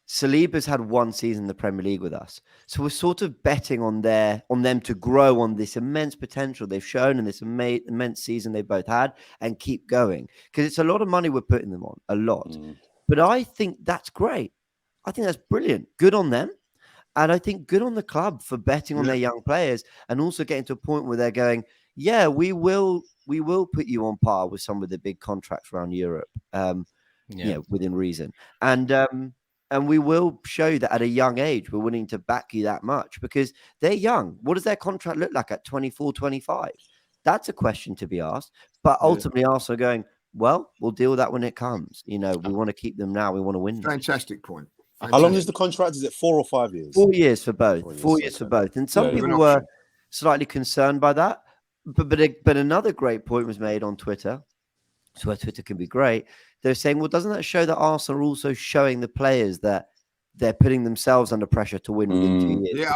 Saliba's had one season in the Premier League with us, so we're sort of betting on them to grow on this immense potential they've shown in this immense season they both had and keep going, because it's a lot of money we're putting them on, a lot. But I think that's great. I think that's brilliant. Good on them. And I think good on the club for betting on their young players and also getting to a point where they're going, yeah, we will put you on par with some of the big contracts around Europe, within reason. And we will show you that at a young age, we're willing to back you that much because they're young. What does their contract look like at 24, 25? That's a question to be asked. But ultimately, Arsenal are going, well, we'll deal with that when it comes. We want to keep them now. We want to win them. Fantastic point. How long is the contract? Is it 4 or 5 years? 4 years for both. 4 years for both. And some people were slightly concerned by that. But another great point was made on Twitter. So where Twitter can be great. They're saying, well, doesn't that show that Arsenal are also showing the players that they're putting themselves under pressure to win within 2 years?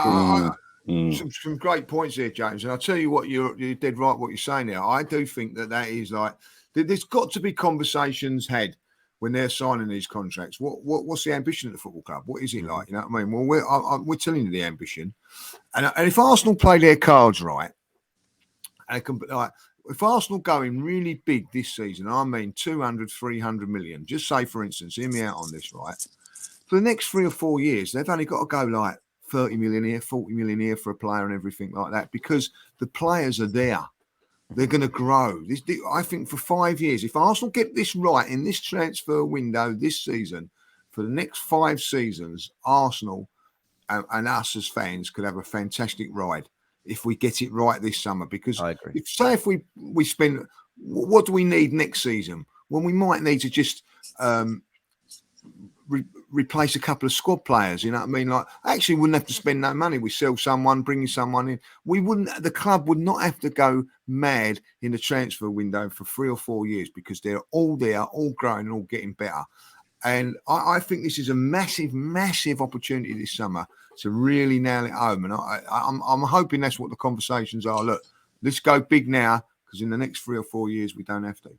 Yeah, some great points here, James. And I'll tell you what, you did right what you're saying there. I do think that is like, there's got to be conversations had when they're signing these contracts. What's the ambition of the football club? What is it like? You know what I mean? Well, we're telling you the ambition. And if Arsenal play their cards right, and if Arsenal going really big this season, I mean 200, 300 million, just say, for instance, hear me out on this, right? For the next 3 or 4 years, they've only got to go like 30 million here, 40 million here for a player and everything like that, because the players are there. They're going to grow. I think for 5 years, if Arsenal get this right in this transfer window this season, for the next 5 seasons, Arsenal and us as fans could have a fantastic ride if we get it right this summer. Because I agree. If we spend, what do we need next season? Well, we might need to just replace a couple of squad players. You know what I mean? Like, actually, wouldn't have to spend no money. We sell someone, bringing someone in. The club would not have to go mad in the transfer window for 3 or 4 years, because they're all there, all growing, and all getting better. And I think this is a massive, massive opportunity this summer to really nail it home. And I'm hoping that's what the conversations are. Look, let's go big now, because in the next 3 or 4 years, we don't have to.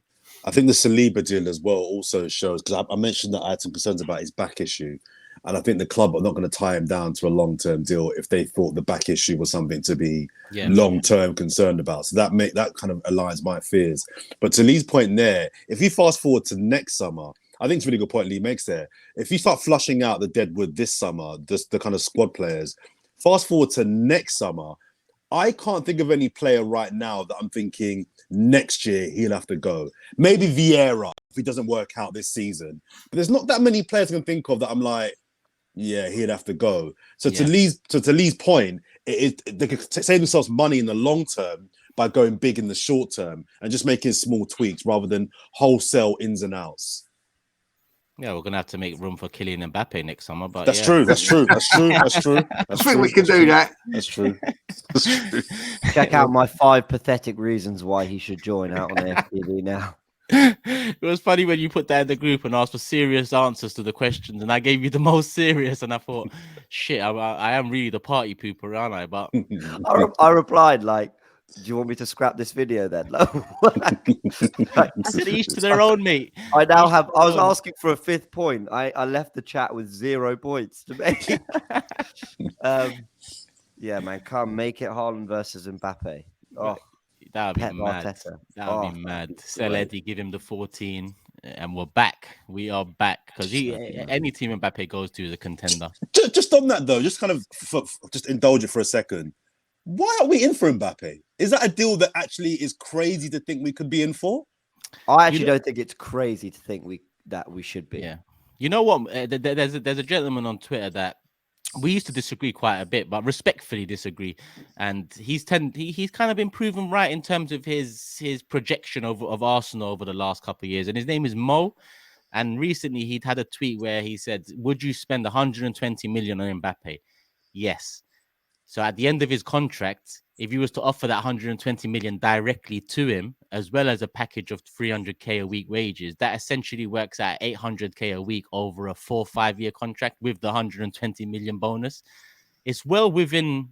I think the Saliba deal as well also shows, because I mentioned that I had some concerns about his back issue. And I think the club are not going to tie him down to a long-term deal if they thought the back issue was something to be long-term concerned about. So that kind of aligns my fears. But to Lee's point there, if you fast forward to next summer, I think it's a really good point Lee makes there. If you start flushing out the deadwood this summer, the kind of squad players, fast forward to next summer, I can't think of any player right now that I'm thinking next year he'll have to go. Maybe Vieira if he doesn't work out this season. But there's not that many players I can think of that I'm like, yeah, he'd have to go. So to Lee's point, they could save themselves money in the long term by going big in the short term and just making small tweaks rather than wholesale ins and outs. Yeah, we're gonna have to make room for Kylian Mbappe next summer, but that's true. I think we can do that. That's true. Check out my 5 pathetic reasons why he should join out on FTV now. It was funny when you put that in the group and asked for serious answers to the questions, and I gave you the most serious, and I thought, shit, I am really the party pooper, aren't I? But I replied like, do you want me to scrap this video then? I said each to their own, mate. I was asking for a 5th point. I left the chat with 0 points to make. Yeah, man, come make it Haaland versus Mbappe. Oh, that would be mad. That would be mad. Sell Eddie, give him the 14, and we're back. We are back, because any team Mbappe goes to is a contender. Just on that though, just kind of just indulge it for a second. Why are we in for Mbappe? Is that a deal that actually is crazy to think we could be in for? I actually don't think it's crazy to think that we should be. Yeah. You know what? There's a gentleman on Twitter that we used to disagree quite a bit, but respectfully disagree. And he's kind of been proven right in terms of his projection of Arsenal over the last couple of years. And his name is Mo. And recently he'd had a tweet where he said, would you spend 120 million on Mbappe? Yes. So at the end of his contract, if you was to offer that 120 million directly to him, as well as a package of 300k a week wages, that essentially works out 800k a week over a 4 or 5 year contract with the 120 million bonus. It's well within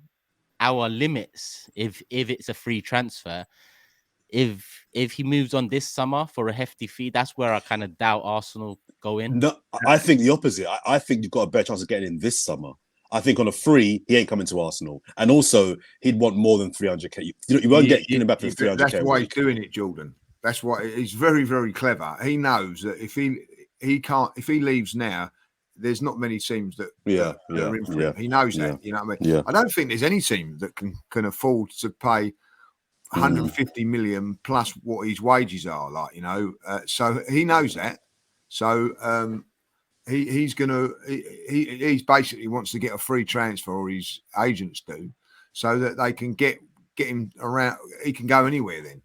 our limits if it's a free transfer. If he moves on this summer for a hefty fee, that's where I kind of doubt Arsenal go in. No, I think the opposite. I think you've got a better chance of getting in this summer. I think on a free, he ain't coming to Arsenal, and also he'd want more than 300k. You won't get Kylian Mbappe for 300k. That's why he's doing it, Jordan. That's why he's very, very clever. He knows that if he leaves now, there's not many teams that are in for him. He knows that. You know what I mean? Yeah. I don't think there's any team that can afford to pay 150 million plus what his wages are. Like, you know, so he knows that. So he's basically wants to get a free transfer, or his agents do, so that they can get him around. He can go anywhere then.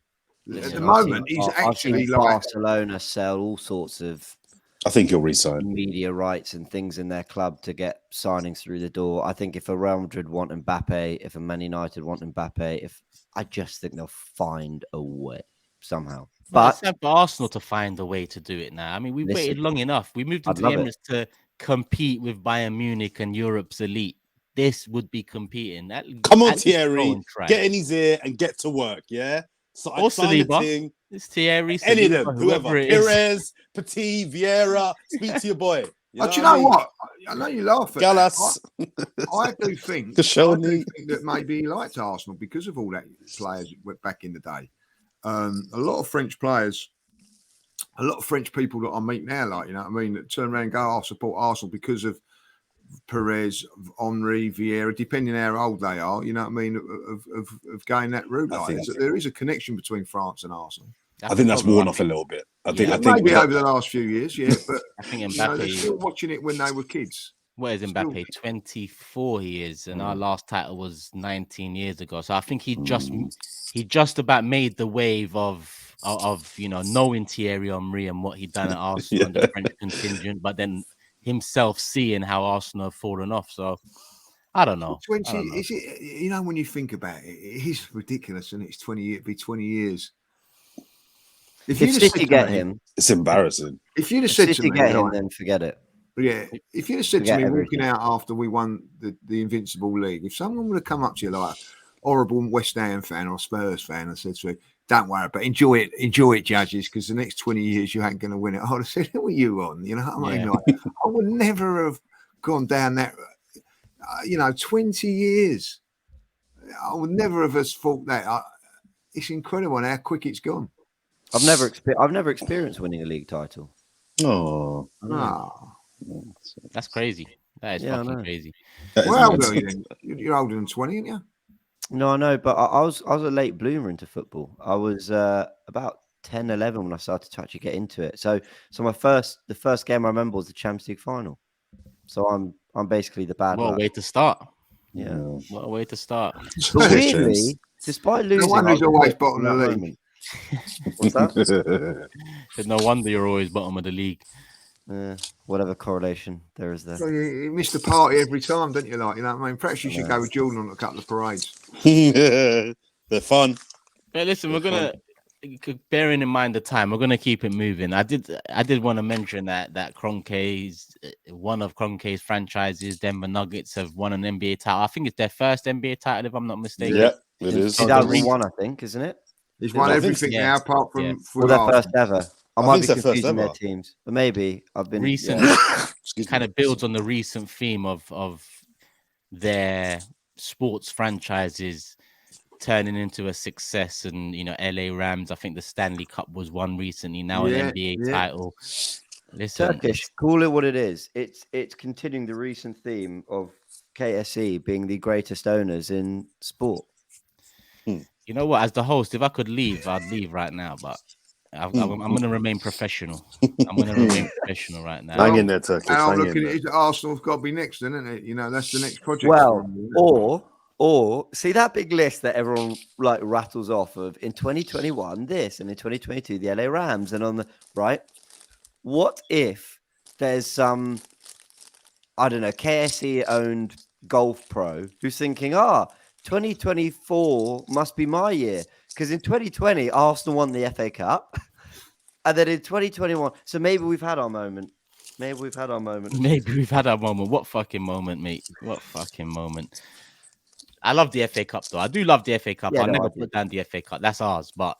Listen, at the moment, he's actually like Barcelona sell all sorts of. I think he'll resign media rights and things in their club to get signings through the door. I think if a Real Madrid want Mbappe, if a Man United want Mbappe, I just think they'll find a way somehow. But it's up for Arsenal to find a way to do it now. I mean, we've waited long enough. We moved into the Emirates to compete with Bayern Munich and Europe's elite. This would be competing. Come on, Thierry, get in his ear and get to work. Yeah. So or Saliba. It's Thierry. Any of them, whoever. Perez, Petit, Vieira. Speak to your boy. But you know what? I know you laugh at Gallas. I do think that maybe he liked Arsenal because of all that players back in the day. A lot of French players, a lot of French people that I meet now, like, you know what I mean, that turn around and go, I support Arsenal because of Perez, Henry, Vieira, depending how old they are, you know what I mean, of going that route. Like, there is a connection between France and Arsenal. I think that's worn off a little bit. I think maybe over the last few years, but I think Mbappe, they're still watching it when they were kids. What is Mbappe? 24 he is, and our last title was 19 years ago. So I think he just about made the wave of you know, knowing Thierry Henry and what he'd done at Arsenal and the French contingent, but then himself seeing how Arsenal have fallen off. So I don't know. 20 is it? You know, when you think about it, it is ridiculous, and it's 20. It'd be 20 years. If City get him, it's embarrassing. If you'd have said to me, get him, then forget it. But yeah, if you'd have said to me walking out after we won the Invincible League, if someone would have come up to you like a horrible West Ham fan or Spurs fan and said to me, don't worry, but enjoy it, judges, because the next 20 years you ain't going to win it, I would have said, who are you on? You know what I mean? Like, I would never have gone down that, 20 years. I would never have thought that. It's incredible how quick it's gone. I've never experienced winning a league title. Oh. That's crazy. That is fucking crazy. Well, you're older than 20, aren't you? No, I know, but I was a late bloomer into football. I was about 10, 11 when I started to actually get into it. So the first game I remember was the Champions League final. So I'm basically the bad. What a way to start. Yeah. What a way to start. But weirdly, despite losing, no wonder he's always bottom of the league. What's that? No wonder you're always bottom of the league. Whatever correlation there is there. Well, you miss the party every time, don't you? Like, you know what I mean? Perhaps you should go with Jordan on a couple of parades. They're fun. But listen, we're gonna, bearing in mind the time, we're gonna keep it moving. I did want to mention that Kroenke's one of Kroenke's franchises, Denver Nuggets, have won an NBA title. I think it's their first NBA title, if I'm not mistaken. Yeah, it is. 2001, I think, isn't it? He's won everything now, apart from their first ever. I might be confusing their teams, but maybe I've been recent. Kind of builds on the recent theme of their sports franchises turning into a success, and LA Rams. I think the Stanley Cup was won recently. Now an NBA title. Listen, Turkish, call it what it is. It's continuing the recent theme of KSE being the greatest owners in sport. You know what? As the host, if I could leave, I'd leave right now. But I'm going to remain professional. I'm going to remain professional right now. Hang in there, Turkish. I'm looking at it. Arsenal's got to be next, isn't it? That's the next project. Well, or see that big list that everyone like rattles off of in 2021 this, and in 2022 the LA Rams, and on the right. What if there's some, I don't know, KSE owned golf pro who's thinking, 2024 must be my year because in 2020 Arsenal won the FA Cup, and then in 2021, so maybe we've had our moment. Maybe we've had our moment. Maybe we've had our moment. What fucking moment, mate? What fucking moment? I love the FA Cup, though. I do love the FA Cup. Yeah, I'll no, never I do. put down the FA Cup. That's ours. But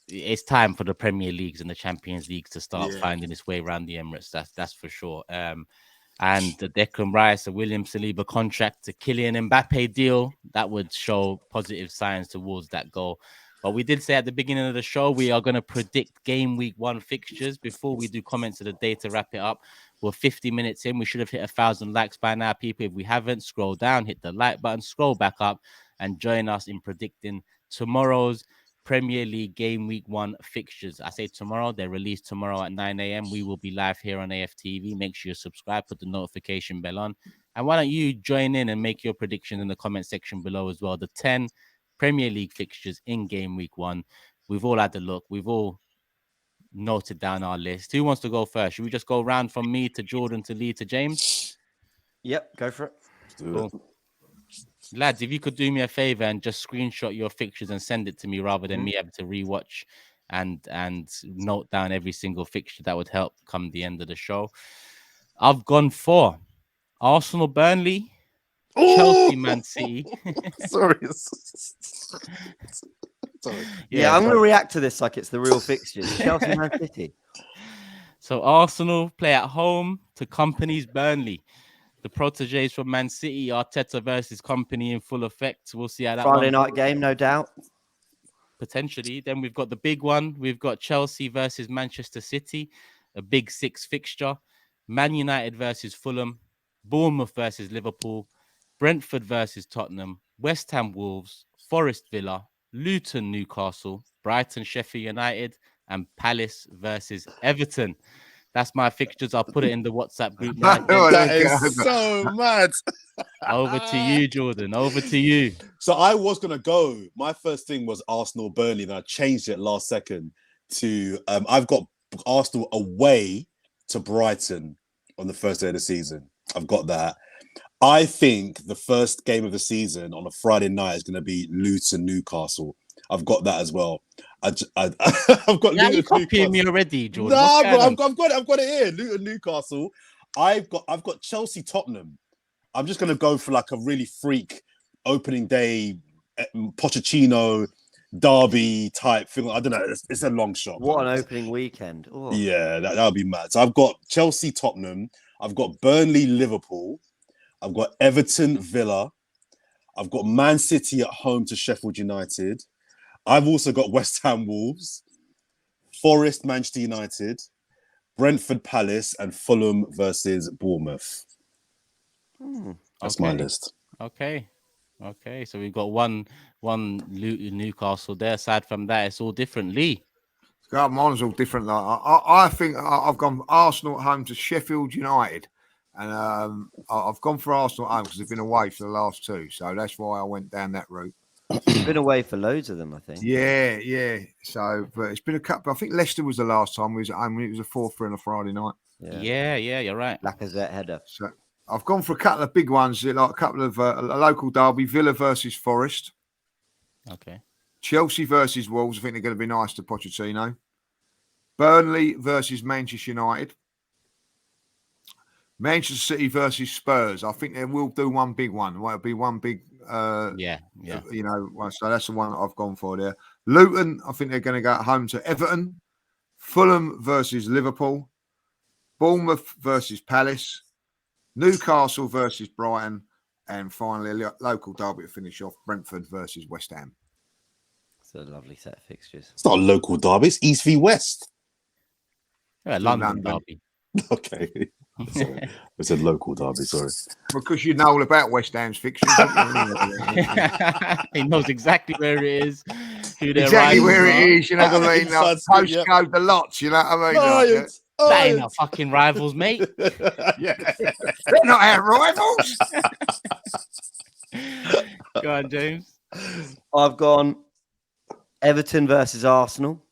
it's time for the Premier Leagues and the Champions Leagues to start finding its way around the Emirates. That's for sure. And the Declan Rice, the William Saliba contract, the Kylian Mbappe deal, that would show positive signs towards that goal. But we did say at the beginning of the show, we are going to predict game week 1 fixtures before we do comments of the day to wrap it up. We're 50 minutes in. We should have hit 1,000 likes by now, people. If we haven't, scroll down, hit the like button, scroll back up, and join us in predicting tomorrow's Premier League game week 1 fixtures. I say tomorrow, they're released tomorrow at 9 a.m. We will be live here on AFTV. Make sure you subscribe, put the notification bell on. And why don't you join in and make your prediction in the comment section below as well. The 10 Premier League fixtures in game week 1. We've all had a look. We've all noted down our list. Who wants to go first? Should we just go round from me to Jordan to Lee to James? Yep, go for it. Cool. Lads, if you could do me a favor and just screenshot your fixtures and send it to me rather than me having to rewatch and note down every single fixture, that would help come the end of the show. I've gone for Arsenal, Burnley, Chelsea, Man City. Sorry. Yeah, I'm going to react to this like it's the real fixtures. Chelsea, Man City. So Arsenal play at home to Company's Burnley. The proteges from Man City, Arteta versus Company in full effect. We'll see how that Friday night game, no doubt. Potentially. Then we've got the big one. We've got Chelsea versus Manchester City, a big 6 fixture. Man United versus Fulham, Bournemouth versus Liverpool, Brentford versus Tottenham, West Ham Wolves, Forest Villa, Luton Newcastle, Brighton Sheffield United, and Palace versus Everton. That's my fixtures. I'll put it in the WhatsApp group now. That is so mad. Over to you, Jordan. Over to you. So I was going to go. My first thing was Arsenal Burnley, and I changed it last second to I've got Arsenal away to Brighton on the first day of the season. I've got that. I think the first game of the season on a Friday night is going to be Luton Newcastle. I've got that as well. I've got. Yeah, you copying me already, Jordan. No, bro, I've got it here. Luton Newcastle. I've got Chelsea Tottenham. I'm just gonna go for like a really freak opening day Pochettino derby type thing. I don't know. It's a long shot. What an opening weekend! Oh. Yeah, that'll be mad. So I've got Chelsea Tottenham. I've got Burnley Liverpool. I've got Everton Villa. I've got Man City at home to Sheffield United. I've also got West Ham Wolves, Forest Manchester United, Brentford Palace, and Fulham versus Bournemouth. That's my list. Okay. So we've got one Luton Newcastle there. Aside from that, it's all different. Lee. Mine's all different. Like I think I've gone Arsenal at home to Sheffield United, and I've gone for Arsenal at home because they've been away for the last 2, so that's why I went down that route. Been away for loads of them, I think. Yeah. So, but it's been a couple. I think Leicester was the last time we was at home. It was a 4-3 on a Friday night. Yeah, you're right. Lacazette header. So I've gone for a couple of big ones, like a couple of a local derby: Villa versus Forest. Okay. Chelsea versus Wolves. I think they're going to be nice to Pochettino. Burnley versus Manchester United. Manchester City versus Spurs. I think they will do one big one. Well, it'll be one big. Yeah. You know, so that's the one that I've gone for there. Luton. I think they're going to go home to Everton. Fulham versus Liverpool. Bournemouth versus Palace. Newcastle versus Brighton. And finally, a local derby to finish off: Brentford versus West Ham. It's a lovely set of fixtures. It's not a local derby. It's East v West. Yeah, London derby. Okay. Sorry. I said local derby, sorry. Because you know all about West Ham's fixtures. He knows exactly where it is. Exactly where it is, you know what I mean? Like, postcode the lots, you know what I mean? That ain't our fucking rivals, mate. Yeah. They're not our rivals. Go on, James. I've gone Everton versus Arsenal.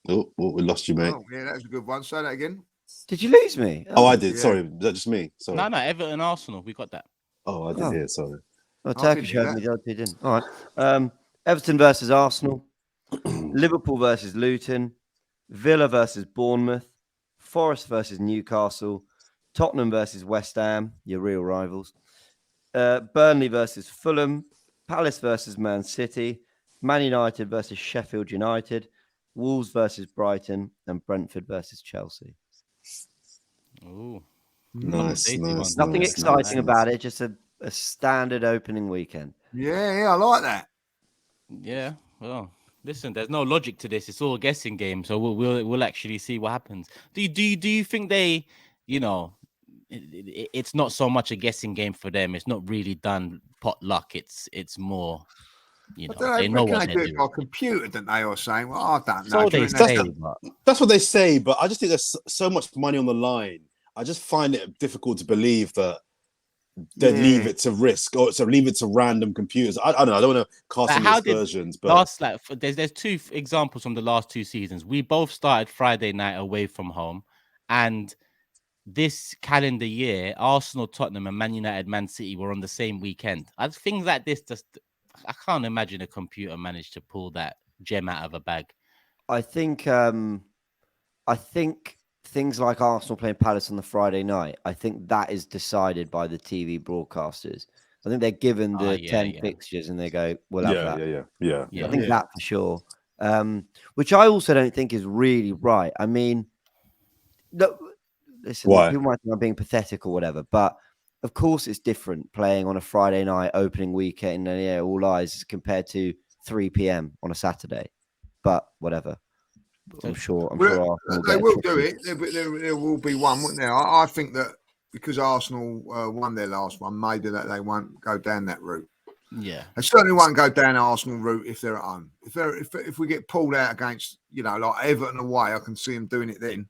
Oh, we lost you, mate. Oh, yeah, that was a good one. Say that again. Did you lose me? Oh, I did. Yeah. Sorry, is that just me? Sorry. No, Everton Arsenal. We got that. Oh, I didn't hear. Sorry. Oh, I Turkish didn't hear heard me. that. The other two didn't. All right. Everton versus Arsenal. Liverpool versus Luton. Villa versus Bournemouth. Forest versus Newcastle. Tottenham versus West Ham, your real rivals. Burnley versus Fulham. Palace versus Man City. Man United versus Sheffield United. Wolves versus Brighton. And Brentford versus Chelsea. Ooh. Nice, Tasty nice, ones. Nothing nice, exciting nice. about it, just a standard opening weekend. Yeah, I like that. Yeah. Well, listen, there's no logic to this. It's all a guessing game, so we'll actually see what happens. Do you think they, you know, it's not so much a guessing game for them. It's not really done pot luck. It's more, you I know, don't they know, know can what they they're do it doing. by computer, don't they, or saying, well, I don't know. So Do you they reckon say, that's- but That's what they say, but I just think there's so much money on the line. I just find it difficult to believe that they'd leave it to risk or to leave it to random computers. I don't know. I don't want to cast like, any how did aspersions, but last there's two examples from the last two seasons. We both started Friday night away from home, and this calendar year, Arsenal, Tottenham, and Man United, Man City were on the same weekend. Things like this, just I can't imagine a computer managed to pull that gem out of a bag. I think things like Arsenal playing Palace on the Friday night, I think that is decided by the TV broadcasters. I think they're given the 10 fixtures and they go, we'll have that. Yeah. I think that for sure. Which I also don't think is really right. I mean, no, listen, Why? people might think I'm being pathetic or whatever, but of course it's different playing on a Friday night opening weekend and all eyes compared to 3 p.m. on a Saturday. But whatever. I'm sure Arsenal they will do it. There will be one, wouldn't there? I think that because Arsenal won their last one, maybe that they won't go down that route. Yeah, they certainly won't go down Arsenal route if they're at home. If we get pulled out against, like Everton away, I can see them doing it then.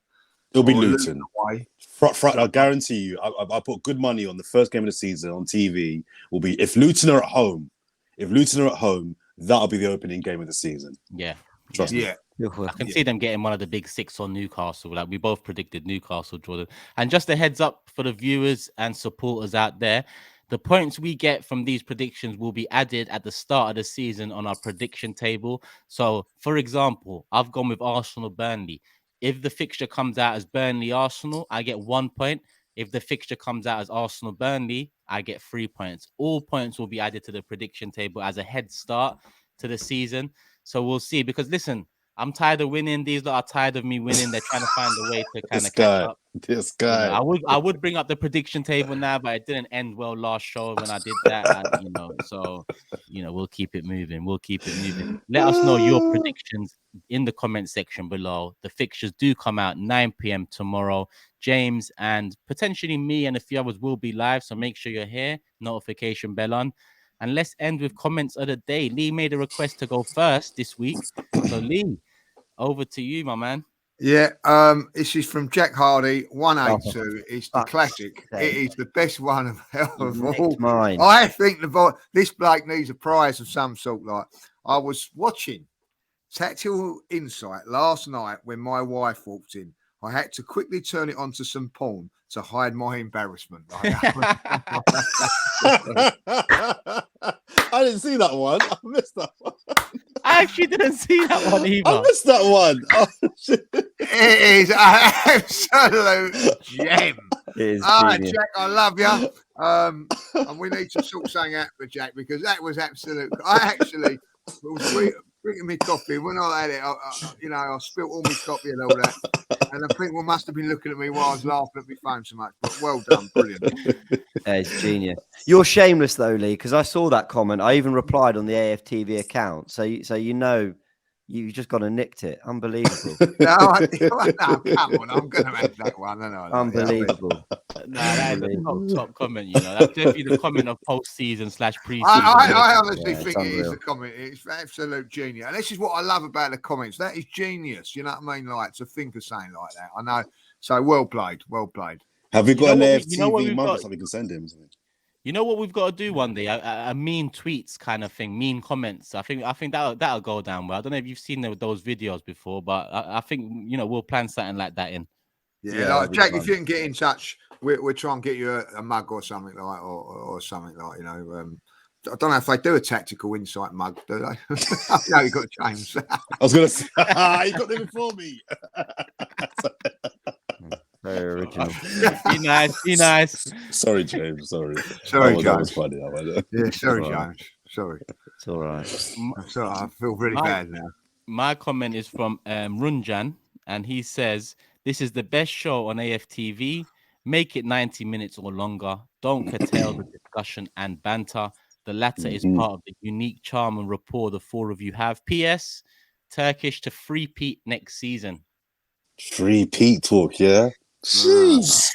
It'll be Luton. Away. I guarantee you, I put good money on the first game of the season on TV. Will be if Luton are at home. If Luton are at home, that'll be the opening game of the season. Yeah, trust me. Yeah. I can see them getting one of the big six on Newcastle. Like we both predicted Newcastle, Jordan. And just a heads up for the viewers and supporters out there, the points we get from these predictions will be added at the start of the season on our prediction table. So, for example, I've gone with Arsenal Burnley. If the fixture comes out as Burnley Arsenal, I get 1 point. If the fixture comes out as Arsenal Burnley, I get 3 points. All points will be added to the prediction table as a head start to the season. So we'll see. Because listen, I'm tired of winning. These lot are tired of me winning. They're trying to find a way to kind of catch up. This guy. I would bring up the prediction table now, but it didn't end well last show when I did that. So we'll keep it moving. Let us know your predictions in the comment section below. The fixtures do come out 9 p.m. tomorrow. James and potentially me and a few others will be live, so make sure you're here. Notification bell on. And let's end with comments of the day. Lee made a request to go first this week. So, Lee, over to you, my man. Yeah, this is from Jack Hardy, 182. It's the classic. It is the best one of all. Mine. I think this bloke needs a prize of some sort. Like I was watching Tactical Insight last night when my wife walked in. I had to quickly turn it on to some porn to hide my embarrassment. I didn't see that one. I missed that one. I actually didn't see that one either. I missed that one. Oh, shit. It is an absolute gem. It is Jack, I love you. And we need to sort something out for Jack because that was absolute. I actually was drinking my coffee. When I had it, I spilt all my coffee and all that. And I think people must have been looking at me while I was laughing at my phone so much. But well done, brilliant. It's genius. You're shameless though, Lee, because I saw that comment. I even replied on the AFTV account. So you just got to nicked it. Unbelievable. No, come on. I'm going to make that one. Unbelievable. That is a top comment. That's definitely the comment of postseason / preseason. I honestly think it unreal. is a comment. It's absolute genius. And this is what I love about the comments. That is genius. You know what I mean? Like to think of saying like that. I know. So well played. Well played. Have we got an AFTV mug or something we can send him? You know what we've got to do one day? A mean tweets kind of thing, mean comments. I think that'll go down well. I don't know if you've seen those videos before, but I think we'll plan something like that in. Yeah, like, Jack, if you can get in touch, we'll try and get you a mug or something like, or something like I don't know if they do a tactical insight mug, do they? No, you got James. I was going to say, you got there before me. Very original. Be nice. Be nice. Sorry, James. Sorry. Sorry, That was James. funny. Yeah, sorry, All right. James. Sorry. It's all right. Sorry, I feel really bad now. My comment is from Runjan, and he says, "This is the best show on AFTV. Make it 90 minutes or longer. Don't curtail the discussion and banter. The latter is part of the unique charm and rapport the four of you have. P.S. Turkish to three-peat next season." Free Pete talk, yeah? Jeez.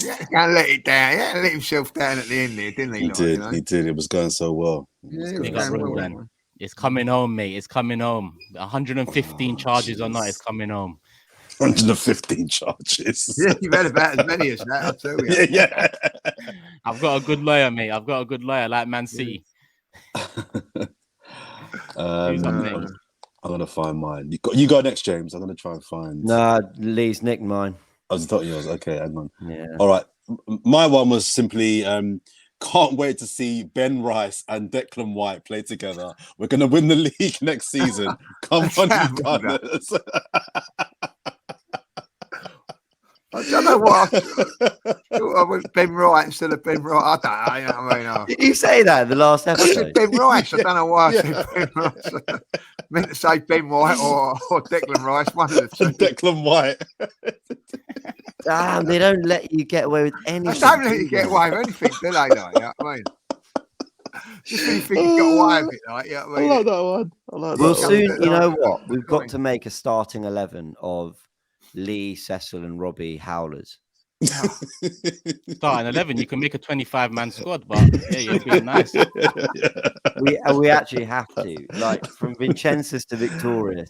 Yeah, can't let it down. Yeah, let himself down at the end there, didn't he? He like, did. You know? He did. It was going so well. Yeah, Big it up was going Runjan. well. It's coming home, mate. It's coming home. 115 charges or not, it's coming home. 115 charges. Yeah, you've had about as many as that, I'll tell you. Yeah. I've got a good lawyer, mate. I've got a good lawyer like Man City. Who's up next? I'm gonna find mine. You go next, James. I'm gonna try and find. Nah, Lee's nicked mine. I thought yours. Okay, hang on. Yeah. All right. My one was simply can't wait to see Ben Rice and Declan White play together. We're gonna win the league next season. Come on, you Gunners. I don't know what I went Ben Wright instead of Ben Wright. I don't know, you know what I mean? Did you say that in the last I said episode? Ben Rice. I don't know why I said Ben Rice. I meant to say Ben White or Declan Rice, one of the two. Declan White. Damn, they don't let you get away with They anything. don't let you get away with anything, do they? Like, you know what I mean? Just when you think you got away with it, like, you know what I I mean? like that one. I like We'll that one. soon, you know Like, what? We've got fine. to make a starting 11 of Lee, Cecil, and Robbie Howlers. Starting 11, you can make a 25-man squad, but yeah, you're being nice. We actually have to, like, from Vincenzus to Victorious,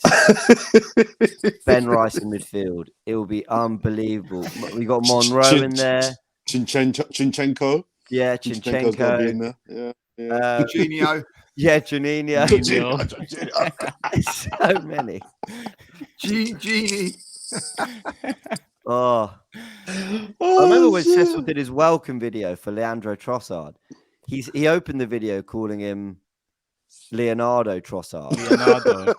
Ben Rice in midfield. It will be unbelievable. We got Monroe in there. Chinchenko. Yeah, Chinchenko's got to be in Chinchenko. there. Yeah. Jorginho, Yeah, Juninho. Jorginho. So many. Genie. Oh, I remember when Cecil did his welcome video for Leandro Trossard. He opened the video calling him Leonardo Trossard, Leonardo.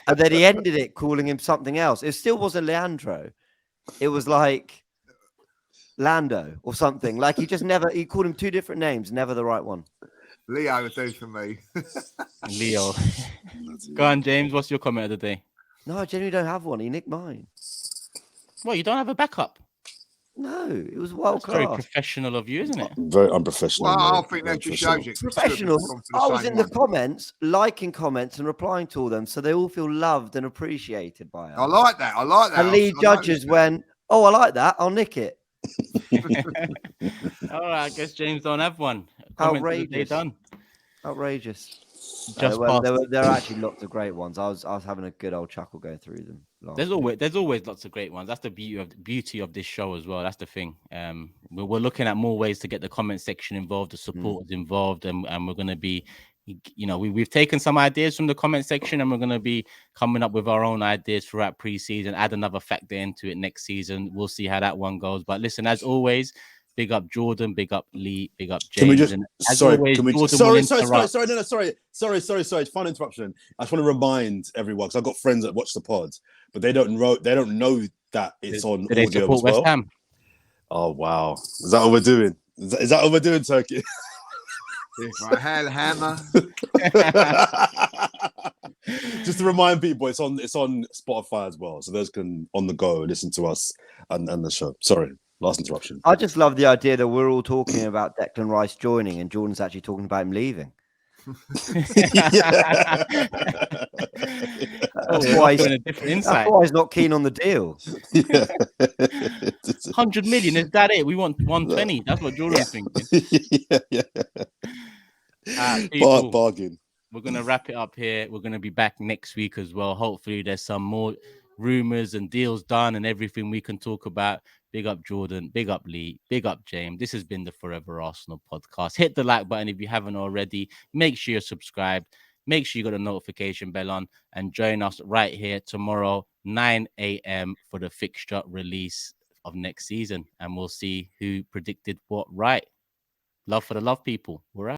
and then he ended it calling him something else. It still wasn't Leandro. It was like Lando or something. Like he called him two different names, never the right one. Leo would do for me. Leo. Go on, James. What's your comment of the day? No, I genuinely don't have one. He nicked mine. Well, you don't have a backup. No, it was world That's very class. professional of you, isn't it? Very unprofessional. Well, I mate. think Very that just shows it. Professional. Gone for the I was same in the one. comments, liking comments and replying to all them, so they all feel loved and appreciated by us. I like that. I like that. And Lee I Judges noticed went, "Oh, I like that. I'll nick it." All right, I guess James don't have one. Comment of the day Outrageous. done. Outrageous. Just There are actually lots of great ones. I was having a good old chuckle going through them. There's always lots of great ones. That's the beauty of this show as well. That's the thing. We're looking at more ways to get the comment section involved, the supporters involved, and we're going to be, you know, we've taken some ideas from the comment section, and we're going to be coming up with our own ideas throughout preseason. Add another factor into it next season. We'll see how that one goes. But listen, as always, big up Jordan, big up Lee, big up James. Can we just and as sorry? always, Can we Jordan sorry? will Sorry! interrupt. Sorry! Fun interruption. I just want to remind everyone because I've got friends that watch the pod, but they don't know that it's on Do they audio support as well. West Ham? Oh wow! Is that what we're doing? Is that what we're doing, Turkey? Right, hammer. Just to remind people, it's on Spotify as well, so those can on the go listen to us and the show. Sorry, last interruption. I just love the idea that we're all talking about Declan Rice joining, and Jordan's actually talking about him leaving. That's why he's, a different insight. that's why he's not keen on the deal. 100 million, is that it? We want 120. That's what Jordan's thinking. People, Bargain. we're going to wrap it up here. We're going to be back next week as well. Hopefully there's some more rumors and deals done and everything we can talk about. Big up Jordan, big up Lee, big up James. This has been the Forever Arsenal podcast. Hit the like button if you haven't already. Make sure you're subscribed. Make sure you got a notification bell on and join us right here tomorrow, 9 a.m. for the fixture release of next season. And we'll see who predicted what right. Love for the love, people. We're out.